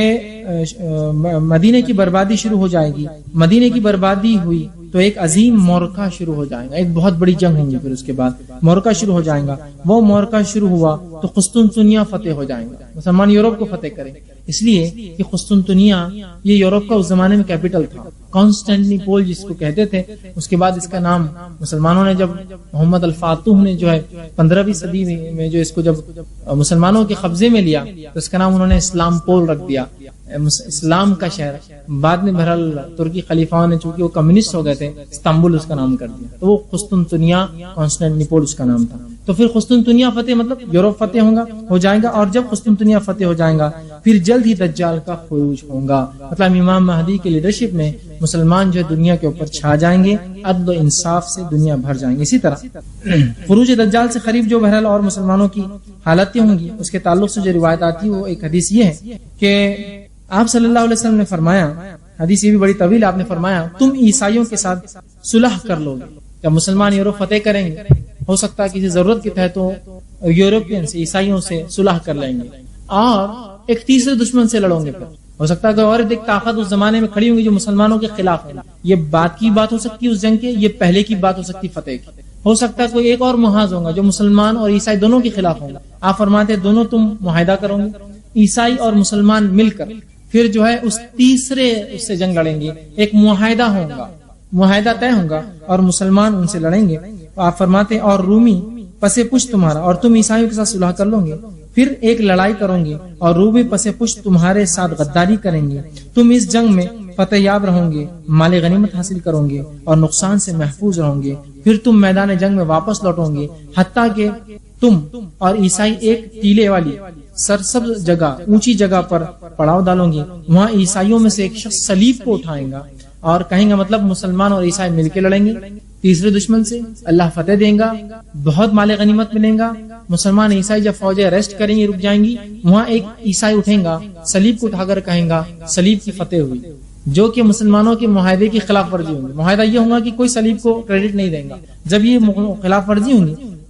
مدینہ کی بربادی شروع ہو جائے گی۔ مدینہ کی بربادی ہوئی تو ایک عظیم مورکہ شروع ہو جائے گا، ایک بہت بڑی جنگ ہوگی، پھر اس کے بعد مورکہ شروع ہو جائے گا۔ وہ مورکہ شروع ہوا تو قسطنطنیہ فتح ہو جائیں گا، مسلمان یورپ کو فتح کریں، اس لیے کہ قسطنطنیہ یہ یورپ کا اس زمانے میں کیپٹل تھا، کانسٹینٹینوپل جس کو کہتے تھے۔ اس کے بعد اس کا نام مسلمانوں نے جب محمد الفاتح نے جو ہے 15ویں صدی میں جو اس کو جب مسلمانوں کے قبضے میں لیا تو اس کا نام انہوں نے اسلام پول رکھ دیا، اسلام کا شہر۔ بعد میں بہرحال ترکی خلیفاؤں نے چونکہ وہ کمیونسٹ ہو گئے تھے، استنبول اس کا نام کر دیا، تو وہ قسطنطنیہ کانسٹینٹینوپل اس کا نام تھا۔ تو پھر قسطنطنیہ فتح مطلب یورپ فتح ہو جائے گا، اور جب قسطنطنیہ فتح ہو جائے گا پھر جلد ہی دجال کا خروج ہوگا، مطلب امام مہدی کی لیڈرشپ میں مسلمان جو ہے دنیا کے اوپر چھا جائیں گے، عدل و انصاف سے دنیا بھر جائیں گے۔ اسی طرح خروج دجال سے قریب جو بہرحال اور مسلمانوں کی حالتیں ہوں گی، اس کے تعلق سے جو روایت آتی ہے وہ ایک حدیث یہ ہے کہ آپ صلی اللہ علیہ وسلم نے فرمایا، حدیث یہ بھی بڑی طویل، آپ نے فرمایا تم عیسائیوں کے ساتھ صلح کر لو گے۔ جب مسلمان یورپ فتح کریں گے، ہو سکتا ہے کسی ضرورت کے تحت یورپین سے، عیسائیوں سے صلح کر لیں گے، اور ایک تیسرے دشمن سے لڑوں گے۔ پھر ہو سکتا ہے کہ اور ایک طاقت اس زمانے میں کھڑی ہوں گی جو مسلمانوں کے خلاف ہے۔ یہ بات کی بات ہو سکتی ہے اس جنگ کے، یہ پہلے کی بات ہو سکتی فتح کی۔ ہو سکتا ہے کوئی ایک اور محاذ ہوگا جو مسلمان اور عیسائی دونوں کے خلاف ہوگا۔ آپ فرماتے ہیں دونوں تم معاہدہ کرو گے، عیسائی اور مسلمان مل کر پھر جو ہے اس تیسرے اس سے جنگ لڑیں گے، ایک معاہدہ ہوگا، معاہدہ طے ہوگا اور مسلمان ان سے لڑیں گے۔ آپ فرماتے ہیں اور رومی پس پشت تمہارا، اور تم عیسائیوں کے ساتھ صلح کر لو گے، پھر ایک لڑائی کرو گے اور رومی پس پشت تمہارے ساتھ غداری کریں گے۔ تم اس جنگ میں فتح یاب رہو گے، مال غنیمت حاصل کرو گے اور نقصان سے محفوظ رہو گے۔ پھر تم میدان جنگ میں واپس لوٹو گے، حتیٰ کہ تم اور عیسائی ایک ٹیلے والی سرسبز جگہ، اونچی جگہ پر پڑاؤ ڈالو گے۔ وہاں عیسائیوں میں سے ایک شخص صلیب کو اٹھائے گا اور کہیں گا، مطلب مسلمان اور عیسائی مل کے لڑیں گے تیسرے دشمن سے، اللہ فتح دیں گا، بہت مال غنیمت ملیں گا۔ مسلمان عیسائی جب فوجیں ریسٹ کریں گے، رک جائیں گی، وہاں ایک عیسائی اٹھیں گا، صلیب کو اٹھا کر کہیں گا صلیب کی فتح ہوئی، جو کہ مسلمانوں کے معاہدے کی خلاف ورزی ہوگی۔ معاہدہ یہ ہوگا کہ کوئی صلیب کو کریڈٹ نہیں دیں گا۔ جب یہ خلاف ورزی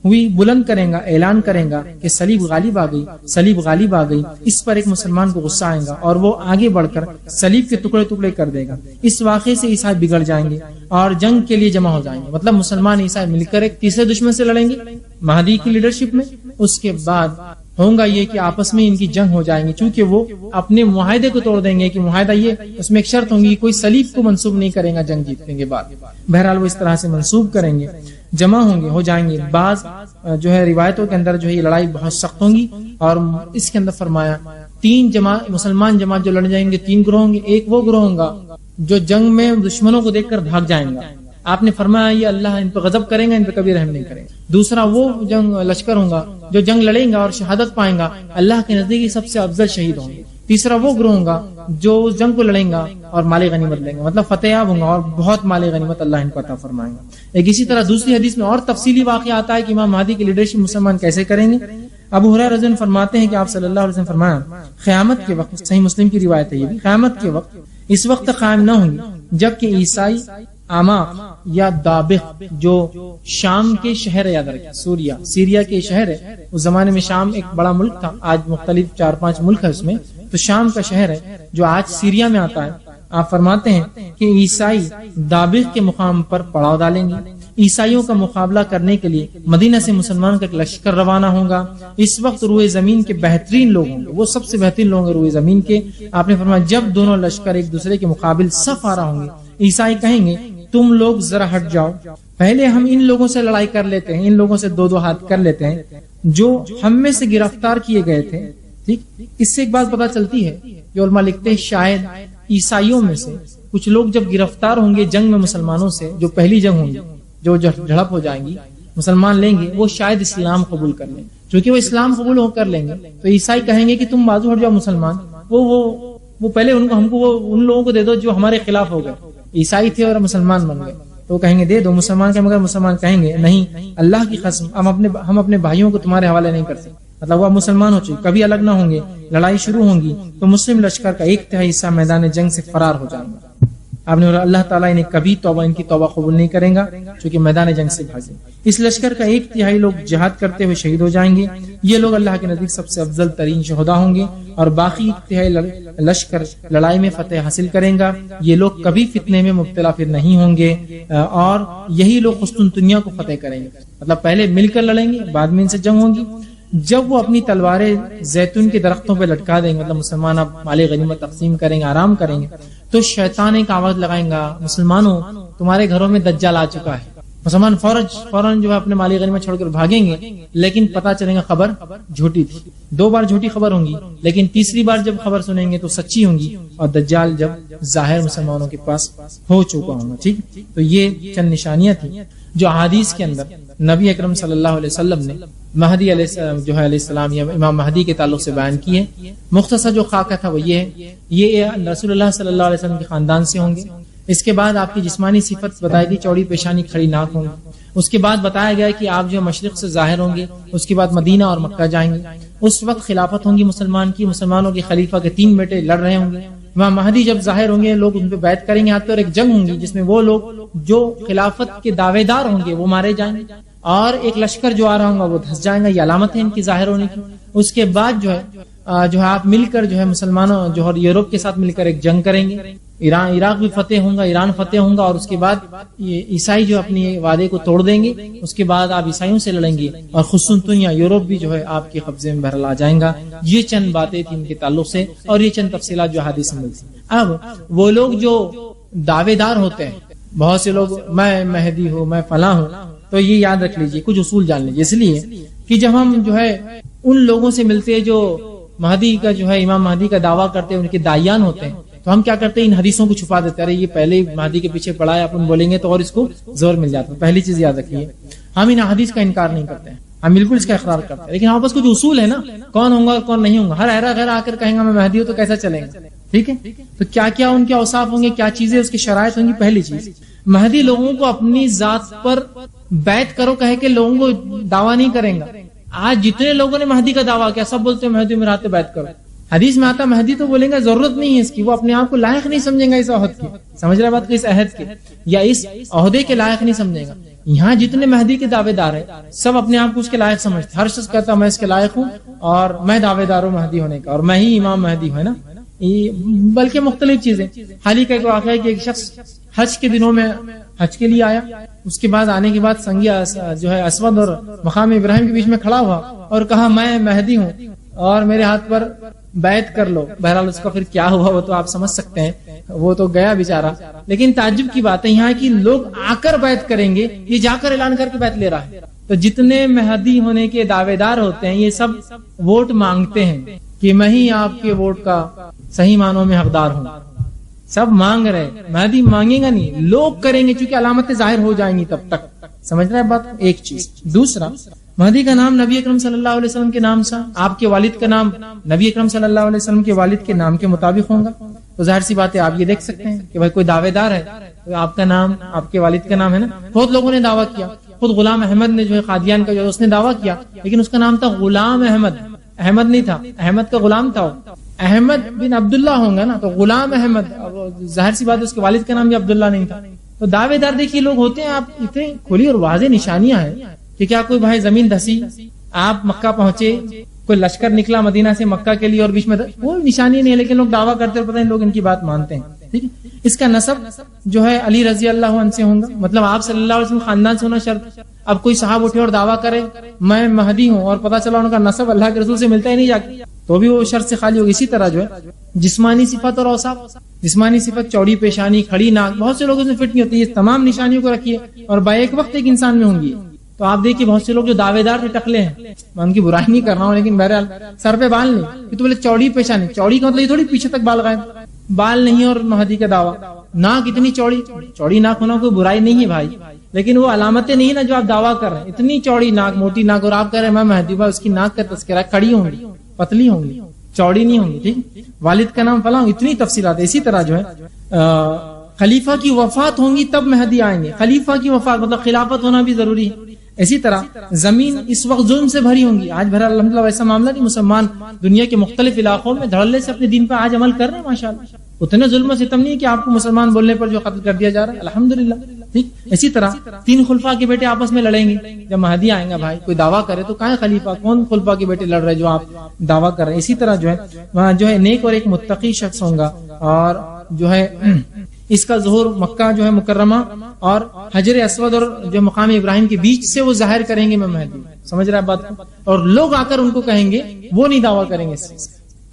ہوئی بلند کریں گا، اعلان کریں گا کہ صلیب غالب آ گئی، صلیب غالب آ گئی۔ اس پر ایک مسلمان کو غصہ آئے گا اور وہ آگے بڑھ کر صلیب کے ٹکڑے ٹکڑے کر دے گا۔ اس واقعے سے عیسائی بگڑ جائیں گے اور جنگ کے لیے جمع ہو جائیں گے، مطلب مسلمان عیسائی مل کر ایک تیسرے دشمن سے لڑیں گے مہدی کی لیڈرشپ میں۔ اس کے بعد ہوگا یہ کہ آپس میں ان کی جنگ ہو جائیں گی، چونکہ وہ اپنے معاہدے کو توڑ دیں گے کہ معاہدہ یہ، اس میں ایک شرط ہوگی، کوئی صلیب کو منسوب نہیں کرے گا جنگ جیتنے کے بعد۔ بہرحال وہ اس طرح سے منسوب کریں گے، جمع ہوں گے، ہو جائیں گے۔ بعض جو ہے روایتوں کے اندر جو ہے یہ لڑائی بہت سخت ہوں گی، اور اس کے اندر فرمایا 3 جماعت مسلمان جماعت جو لڑ جائیں گے 3 گروہ ہوں گے۔ ایک وہ گروہ ہوگا جو جنگ میں دشمنوں کو دیکھ کر بھاگ جائیں گا، آپ نے فرمایا یہ اللہ ان پہ غضب کریں گا، ان پہ کبھی رحم نہیں کریں گے۔ دوسرا وہ جنگ لشکر ہوگا جو جنگ لڑیں گا اور شہادت پائیں گا، اللہ کے نزدیک سب سے افضل شہید ہوں گے۔ تیسرا وہ گروہ ہوگا جو اس جنگ کو لڑیں گا اور مال غنیمت لیں گے، مطلب فتح یاب ہوں گا اور بہت مال غنیمت اللہ ان کو عطا فرمائیں گا۔ ایک اسی طرح دوسری حدیث میں اور تفصیلی واقعہ آتا ہے کہ امام مہدی کی لیڈرشپ مسلمان کیسے کریں گے۔ ابو ہریرہ رضی اللہ عنہ فرماتے ہیں کہ آپ صلی اللہ علیہ وسلم فرمایا قیامت کے وقت، صحیح مسلم کی روایت ہے یہ بھی، قیامت کے وقت اس وقت قائم نہ ہوں گی جبکہ عیسائی آماق یا دابق جو شام کے شہر ہے، یاد رکھیں سیریا کے شہر ہے، اس زمانے میں شام ایک بڑا ملک تھا، آج مختلف 4-5 ملک ہے اس میں، تو شام کا شہر ہے جو آج سیریا میں آتا ہے۔ آپ فرماتے ہیں کہ عیسائی دابق کے مقام پر پڑاؤ ڈالیں گے، عیسائیوں کا مقابلہ کرنے کے لیے مدینہ سے مسلمانوں کا ایک لشکر روانہ ہوگا۔ اس وقت روئے زمین کے بہترین لوگ ہوں گے، وہ سب سے بہترین لوگ ہیں روئے زمین کے۔ آپ نے فرمایا جب دونوں لشکر ایک دوسرے کے مقابل صف آ رہا ہوں گے، عیسائی کہیں گے تم لوگ ذرا ہٹ جاؤ، پہلے ہم ان لوگوں سے لڑائی کر لیتے ہیں، ان لوگوں سے 2-2 ہاتھ کر لیتے ہیں جو ہم میں سے گرفتار کیے گئے تھے۔ ٹھیک، اس سے ایک بات پتہ چلتی ہے، جو علماء لکھتے ہیں شاید عیسائیوں میں سے کچھ لوگ جب گرفتار ہوں گے جنگ میں مسلمانوں سے، جو پہلی جنگ ہوگی، جو جھڑپ ہو جائیں گی، مسلمان لیں گے، وہ شاید اسلام قبول کر لیں، چونکہ وہ اسلام قبول ہو کر لیں گے تو عیسائی کہیں گے کہ تم بازو ہٹ جاؤ مسلمان، وہ پہلے ہم کو ان لوگوں کو دے دو جو ہمارے خلاف ہو گئے، عیسائی تھے اور مسلمان بن گئے، تو وہ کہیں گے دے دو مسلمان کے، مگر مسلمان کہیں گے نہیں، اللہ کی قسم ہم اپنے بھائیوں کو تمہارے حوالے نہیں کر سکتے، مطلب وہ مسلمان ہو چکے، کبھی الگ نہ ہوں گے، لڑائی شروع ہوں گی تو مسلم لشکر کا 1/3 حصہ میدان جنگ سے فرار ہو جائے گا۔ آپ نے اللہ تعالیٰ انہیں کبھی ان کی توبہ قبول نہیں کرے گا چونکہ میدان جنگ سے بھاگے۔ اس لشکر کا 1/3 لوگ جہاد کرتے ہوئے شہید ہو جائیں گے، یہ لوگ اللہ کے نزدیک سب سے افضل ترین شہداء ہوں گے، اور باقی 1/3 لشکر لڑائی میں فتح حاصل کریں گا۔ یہ لوگ کبھی فتنے میں مبتلا پھر نہیں ہوں گے، اور یہی لوگ قسطنطنیہ کو فتح کریں گے، مطلب پہلے مل کر لڑیں گے، بعد میں ان سے جنگ ہوگی۔ جب وہ اپنی تلواریں زیتون کے درختوں پہ لٹکا دیں گے، مطلب مسلمان اب مال غنیمت تقسیم کریں گے، آرام کریں گے، تو شیطان ایک آواز لگائیں گا مسلمانوں تمہارے گھروں میں دجال آ چکا ہے۔ مسلمان فوراً جو ہے اپنے مال غنیمت چھوڑ کر بھاگیں گے، لیکن پتا چلے گا خبر جھوٹی تھی۔ 2 بار جھوٹی خبر ہوں گی، لیکن تیسری بار جب خبر سنیں گے تو سچی ہوں گی، اور دجال جب ظاہر مسلمانوں کے پاس ہو چکا ہوں گا۔ ٹھیک، تو یہ چند نشانیاں تھیں جو احادیث کے اندر نبی اکرم صلی اللہ علیہ وسلم نے مہدی علیہ السلام یا امام مہدی کے تعلق سے بیان کی ہے۔ مختصر جو خاکہ تھا وہ یہ رسول اللہ صلی اللہ علیہ وسلم کے خاندان سے ہوں گے۔ اس کے بعد آپ کی جسمانی صفت بتائی گئی، چوڑی پیشانی کھڑی ناک ہوں گی۔ اس کے بعد بتایا گیا کہ آپ جو مشرق سے ظاہر ہوں گے، اس کے بعد مدینہ اور مکہ جائیں گے، اس وقت خلافت ہوں گی مسلمانوں کے خلیفہ کے 3 بیٹے لڑ رہے ہوں گے۔ امام مہدی جب ظاہر ہوں گے لوگ ان پہ بیعت کریں گے، اور ایک جنگ ہوں گی جس میں وہ لوگ جو خلافت کے دعوے دار ہوں گے وہ مارے جائیں گے، اور ایک لشکر جو آ رہا ہوگا وہ دھس جائے گا، یہ علامت ہے ان کی ظاہر ہونے کی۔ اس کے بعد جو ہے آپ مل کر جو ہے مسلمانوں جو ہے یورپ کے ساتھ مل کر ایک جنگ کریں گے، عراق بھی فتح ہوں گا، ایران فتح ہوں گا، اور اس کے بعد یہ عیسائی جو اپنی وعدے کو توڑ دیں گے، اس کے بعد آپ عیسائیوں سے لڑیں گے، اور قسطنطنیہ یورپ بھی جو ہے آپ کے قبضے میں بہرحال آ جائیں گا۔ یہ چند باتیں تھیں ان کے تعلق سے، اور یہ چند تفصیلات جو حدیث میں ملتی۔ اب وہ لوگ جو دعوے دار ہوتے ہیں، بہت سے لوگ میں مہدی ہوں، میں فلاں ہوں، تو یہ یاد رکھ لیجئے، کچھ اصول جان لیجئے، اس لیے کہ جب ہم جو ہے ان لوگوں سے ملتے ہیں جو مہدی کا جو ہے امام مہدی کا دعویٰ کرتے ہیں، ان کے داعیان ہوتے ہیں، تو ہم کیا کرتے ہیں ان حدیثوں کو چھپا دیتے ہیں، یہ پہلے ہی مہدی کے پیچھے پڑا ہے، اپن بولیں گے تو اور اس کو زور مل جاتا ہے۔ پہلی چیز یاد رکھیے، ہم ان حدیث کا انکار نہیں کرتے ہیں، ہم بالکل اس کا اقرار کرتے ہیں، لیکن ہمارے پاس کچھ اصول ہے نا، کون ہوگا اور کون نہیں ہوگا۔ ہر ایرا غیر آ کر کہیں گا میں مہدی ہوں تو کیسا چلے گا؟ ٹھیک ہے، تو کیا کیا ان کے اوصاف ہوں گے، کیا چیزیں اس کی شرائط ہوں گی۔ پہلی چیز، مہدی لوگوں کو اپنی ذات پر بیعت کرو کہہ کے لوگوں کو دعویٰ نہیں کریں گا۔ آج جتنے لوگوں نے مہدی کا دعویٰ کیا سب بولتے ہیں مہدی میرے ہاتھ پہ بیعت کرو۔ حدیث میں آتا مہدی تو بولیں گا ضرورت نہیں ہے اس کی، وہ اپنے آپ کو لائق نہیں سمجھیں گا اس عہد کی، سمجھ رہے بات کو، اس عہد کے یا اس عہدے کے لائق نہیں سمجھے گا۔ یہاں جتنے مہدی کے دعوے دار ہیں سب اپنے آپ کو اس کے لائق سمجھتے، ہر شخص کہتا میں اس کے لائق ہوں اور میں دعوے دار ہوں مہدی ہونے کا، اور میں ہی امام مہدی ہوں، ہے نا۔ بلکہ مختلف چیزیں، حال ہی کا ایک واقعہ ہے کہ ایک شخص حج کے دنوں میں حج کے لیے آیا، اس کے بعد آنے کے بعد سنگیا جو ہے اسود اور مقام ابراہیم کے بیچ میں کھڑا ہوا اور کہا میں مہدی ہوں، اور میرے ہاتھ پر بیعت کر لو. بہرحال اس کا پھر کیا ہوا وہ تو آپ سمجھ سکتے ہیں, وہ تو گیا بیچارہ. لیکن تعجب کی بات ہے یہاں کی لوگ آ کر بیعت کریں گے, یہ جا کر اعلان کر کے بیعت لے رہا ہے. تو جتنے مہدی ہونے کے دعوے دار ہوتے ہیں یہ سب ووٹ مانگتے ہیں کہ میں ہی آپ کے ووٹ کا صحیح معنوں میں حقدار ہوں. سب مانگ رہے, مہدی مانگے گا نہیں, لوگ کریں گے چونکہ علامتیں ظاہر ہو جائیں گی تب تک. سمجھ رہے ہیں بات؟ ایک چیز. دوسرا, مہدی کا نام نبی اکرم صلی اللہ علیہ وسلم کے نام سے, آپ کے والد کا نام نبی اکرم صلی اللہ علیہ وسلم کے والد کے نام کے مطابق ہوگا. تو ظاہر سی بات ہے آپ یہ دیکھ سکتے ہیں کہ بھائی کوئی دعوے دار ہے تو آپ کا نام آپ کے والد کا نام ہے نا. بہت لوگوں نے دعویٰ کیا, خود غلام احمد نے جو ہے قادیان کا جو اس نے دعویٰ کیا, لیکن اس کا نام تھا غلام احمد, احمد نہیں تھا, احمد کا غلام تھا. احمد بن عبداللہ ہوں گا نا, تو غلام احمد, ظاہر سی بات ہے اس کے والد کا نام بھی عبداللہ نہیں تھا. تو دعوے دار دیکھیے لوگ ہوتے ہیں, آپ اتنے کھلی اور واضح نشانیاں ہیں کہ کیا کوئی بھائی زمین دھسی, آپ مکہ پہنچے, کوئی لشکر نکلا مدینہ سے مکہ کے لیے اور بیچ میں کوئی نشانی نہیں ہے, لیکن لوگ دعویٰ کرتے پتہ نہیں لوگ ان کی بات مانتے ہیں. ٹھیک ہے, اس کا نسب جو ہے علی رضی اللہ عنہ سے ہوں گا, مطلب آپ صلی اللہ علیہ وسلم خاندان سے ہونا شرط. اب کوئی صاحب اٹھے اور دعویٰ کرے میں مہدی ہوں اور پتہ چلا ان کا نسب اللہ کے رسول سے ملتا ہی نہیں جا کے, تو بھی وہ شرط سے خالی ہوگی. اسی طرح جو ہے جسمانی صفت اور اوصاف, جسمانی صفت چوڑی پیشانی, کھڑی ناک, بہت سے لوگوں سے فٹ نہیں ہوتی, یہ تمام نشانیوں کو رکھیے اور بیک وقت ایک انسان میں ہوں گی. تو آپ دیکھیے بہت سے لوگ جو دعوے دار سے ٹکلے ہیں, میں ان کی برائی نہیں کر رہا ہوں, لیکن بہرحال سر پہ بال نہیں, یہ تو بولے چوڑی پیشانی, چوڑی کا مطلب یہ تھوڑی پیچھے تک بال غائب, بال نہیں اور مہدی کا دعویٰ. ناک اتنی چوڑی, چوڑی ناک ہونا کوئی برائی نہیں ہے بھائی, لیکن وہ علامتیں نہیں نا جو آپ دعویٰ کر رہے ہیں. اتنی چوڑی ناک, موٹی ناک, اور آپ کہہ رہے ہیں میں مہدی ہوں, اس کی ناک کا تذکرہ, کھڑی ہوں گی, پتلی ہوں گی, چوڑی نہیں ہوں گی. ٹھیک, والد کا نام فلاں, اتنی تفصیلات ہے. اسی طرح جو ہے خلیفہ کی وفات ہوں گی تب مہدی آئیں گے. خلیفہ کی وفات مطلب خلافت ہونا بھی ضروری ہے. اسی طرح زمین اس وقت ظلم سے بھری ہوں گی. آج بھر الحمدللہ ایسا معاملہ نہیں, مسلمان دنیا کے مختلف علاقوں میں دھڑلے سے اپنے دین پر آج عمل کر رہے ہیں ماشاءاللہ. اتنے ظلم و ستم نہیں ہے کہ آپ کو مسلمان بولنے پر جو قتل کر دیا جا رہا ہے, الحمدللہ. ٹھیک, اسی طرح 3 خلفاء کے بیٹے آپس میں لڑیں گے جب مہدی آئیں گا. بھائی کوئی دعویٰ کرے تو کہاں خلیفہ, کون خلفاء کے بیٹے لڑ رہے جو آپ دعویٰ کر رہے ہیں. اسی طرح جو ہے وہاں جو ہے نیک اور ایک متقی شخص ہوں گا, اور جو ہے اس کا ظہور مکہ جو ہے مکرمہ اور حجر اسود اور جو مقام ابراہیم کے بیچ سے وہ ظاہر کریں گے میں مہدی. سمجھ رہا ہے بات کو, اور لوگ آ کر ان کو کہیں گے, وہ نہیں دعویٰ کریں گے.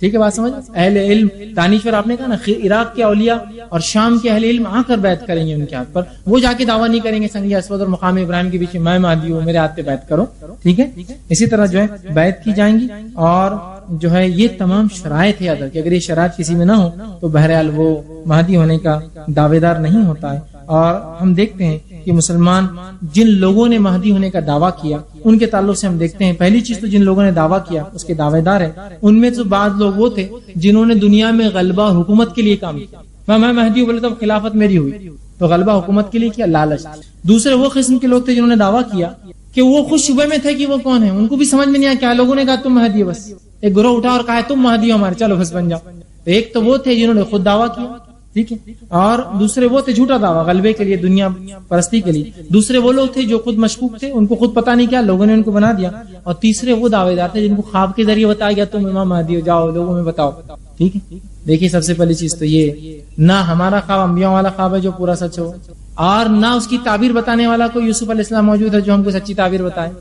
ٹھیک ہے بات سمجھ. اہل علم دانشور, آپ نے کہا نا عراق کے اولیاء اور شام کے اہل علم آ کر بیعت کریں گے ان کے ہاتھ پر, وہ جا کے دعویٰ نہیں کریں گے سنگ اسود اور مقام ابراہیم کے بیچ میں مہدی ہوں, میرے ہاتھ پہ بیعت کرو. ٹھیک ہے, اسی طرح جو ہے بیعت کی جائیں گی, اور جو ہے یہ تمام شرائط ہے اگر کہ اگر یہ شرائط کسی میں نہ ہو تو بہرحال وہ مہدی ہونے کا دعوے دار نہیں ہوتا ہے. اور ہم دیکھتے ہیں کہ مسلمان جن لوگوں نے مہدی ہونے کا دعویٰ کیا ان کے تعلق سے ہم دیکھتے ہیں, پہلی چیز تو جن لوگوں نے دعویٰ کیا اس کے دعوے دار ہیں, ان میں تو بعض لوگ وہ تھے جنہوں نے دنیا میں غلبہ اور حکومت کے لیے کام کیا. میں مہدی ہوں بولے تو خلافت میری ہوئی, تو غلبہ حکومت کے لیے کیا, لالچ. دوسرے وہ قسم کے لوگ تھے جنہوں نے دعویٰ کیا کہ وہ خود شبے میں تھے کہ وہ کون ہے, ان کو بھی سمجھ میں نہیں آیا, کیا لوگوں نے کہا تم مہدی ہو, بس ایک گروہ اٹھا اور کہا تم مہدی ہو ہمارے, چلو بس بن جاؤ. ایک تو وہ تھے جنہوں نے خود دعویٰ کیا, ٹھیک ہے, اور دوسرے وہ تھے جھوٹا دعویٰ غلبے کے لیے, دنیا پرستی کے لیے. دوسرے وہ لوگ تھے جو خود مشکوک تھے, ان کو خود پتہ نہیں کیا, لوگوں نے ان کو بنا دیا. اور تیسرے وہ دعوے دار تھے جن کو خواب کے ذریعے بتایا گیا تم امام مہدی ہو, جاؤ لوگوں میں بتاؤ. ٹھیک ہے, دیکھیے سب سے پہلی چیز تو یہ, نہ ہمارا خواب انبیاء والا خواب ہے جو پورا سچ ہو, اور نہ اس کی تعبیر بتانے والا کوئی یوسف علیہ السلام موجود ہے جو ہم کو سچی تعبیر بتائے.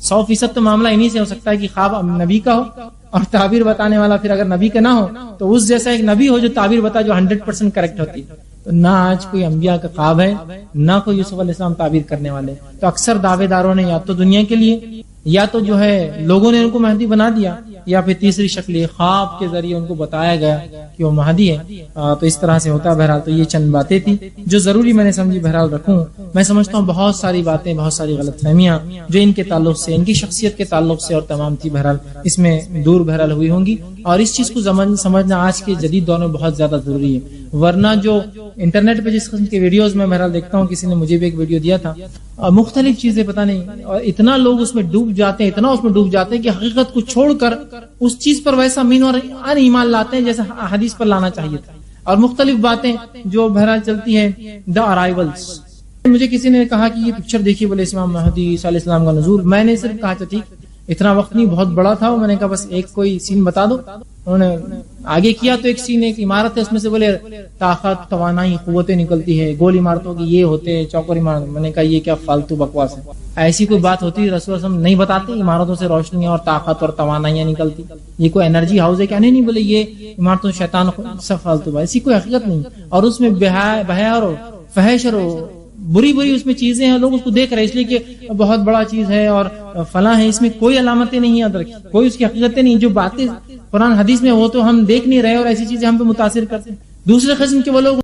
100% تو معاملہ انہی سے ہو سکتا ہے کہ خواب نبی کا ہو اور تعبیر بتانے والا پھر اگر نبی کا نہ ہو تو اس جیسا ایک نبی ہو جو تعبیر بتا جو 100% کریکٹ ہوتی ہے. تو نہ آج کوئی انبیاء کا خواب ہے, نہ کوئی یوسف علیہ السلام تعبیر کرنے والے. تو اکثر دعوے داروں نے یا تو دنیا کے لیے, یا تو جو ہے لوگوں نے ان کو مہدی بنا دیا, یا پھر تیسری شکل خواب کے ذریعے ان کو بتایا گیا کہ وہ مہدی ہے. تو اس طرح سے ہوتا ہے. بہرحال تو یہ چند باتیں تھی جو ضروری میں نے سمجھی بہرحال رکھوں. میں سمجھتا ہوں بہت ساری باتیں, بہت ساری غلط فہمیاں جو ان کے تعلق سے, ان کی شخصیت کے تعلق سے اور تمام تھی, بہرحال اس میں دور بہرحال ہوئی ہوں گی. اور اس چیز کو سمجھنا آج کے جدید دور میں بہت زیادہ ضروری ہے. ورنہ جو انٹرنیٹ پہ جس قسم کے ویڈیوز میں بہرحال دیکھتا ہوں, کسی نے مجھے بھی ایک ویڈیو دیا تھا, مختلف چیزیں پتہ نہیں, اور اتنا لوگ اس میں ڈوب جاتے ہیں, اتنا اس میں ڈوب جاتے ہیں کہ حقیقت کو چھوڑ کر اس چیز پر ویسا مین اور ایمان لاتے ہیں جیسا حدیث پر لانا چاہیے تھا. اور مختلف باتیں جو بہرحال چلتی ہیں, دا ارائیولز. مجھے کسی نے کہا کہ یہ پکچر دیکھیے بولے امام مہدی صلی اللہ علیہ وسلم کا نزول. میں نے صرف کہا تھا ٹھیک, اتنا وقت نہیں، بہت بڑا تھا وہ، میں نے کہا بس ایک کوئی سین بتا دو. انہوں نے آگے کیا تو ایک سین، ایک عمارت ہے، اس میں سے بولے طاقت، توانائی، قوتیں نکلتی ہے، گول عمارتوں کی یہ ہوتے ہیں، چوکور عمارت. میں نے کہا یہ کیا فالتو بکواس ہے، ایسی کوئی بات ہوتی رسول اللہ صلی اللہ علیہ وسلم نہیں بتاتے عمارتوں سے روشنی اور طاقت اور توانائیاں نکلتی، یہ کوئی انرجی ہاؤس ہے کیا؟ نہیں بولے یہ عمارتوں سے شیطان سب فالتو بات، ایسی کوئی حقیقت نہیں. اور اس میں بہا اور فحش اور بری بری اس میں چیزیں ہیں، لوگ اس کو دیکھ رہے اس لیے کہ بہت بڑا چیز ہے اور فلاں ہے، اس میں کوئی علامتیں نہیں ہیں ادر کی، کوئی اس کی حقیقتیں نہیں. جو باتیں قرآن حدیث میں وہ تو ہم دیکھ نہیں رہے اور ایسی چیزیں ہم پہ متاثر کرتے ہیں. دوسرے قسم کے وہ لوگ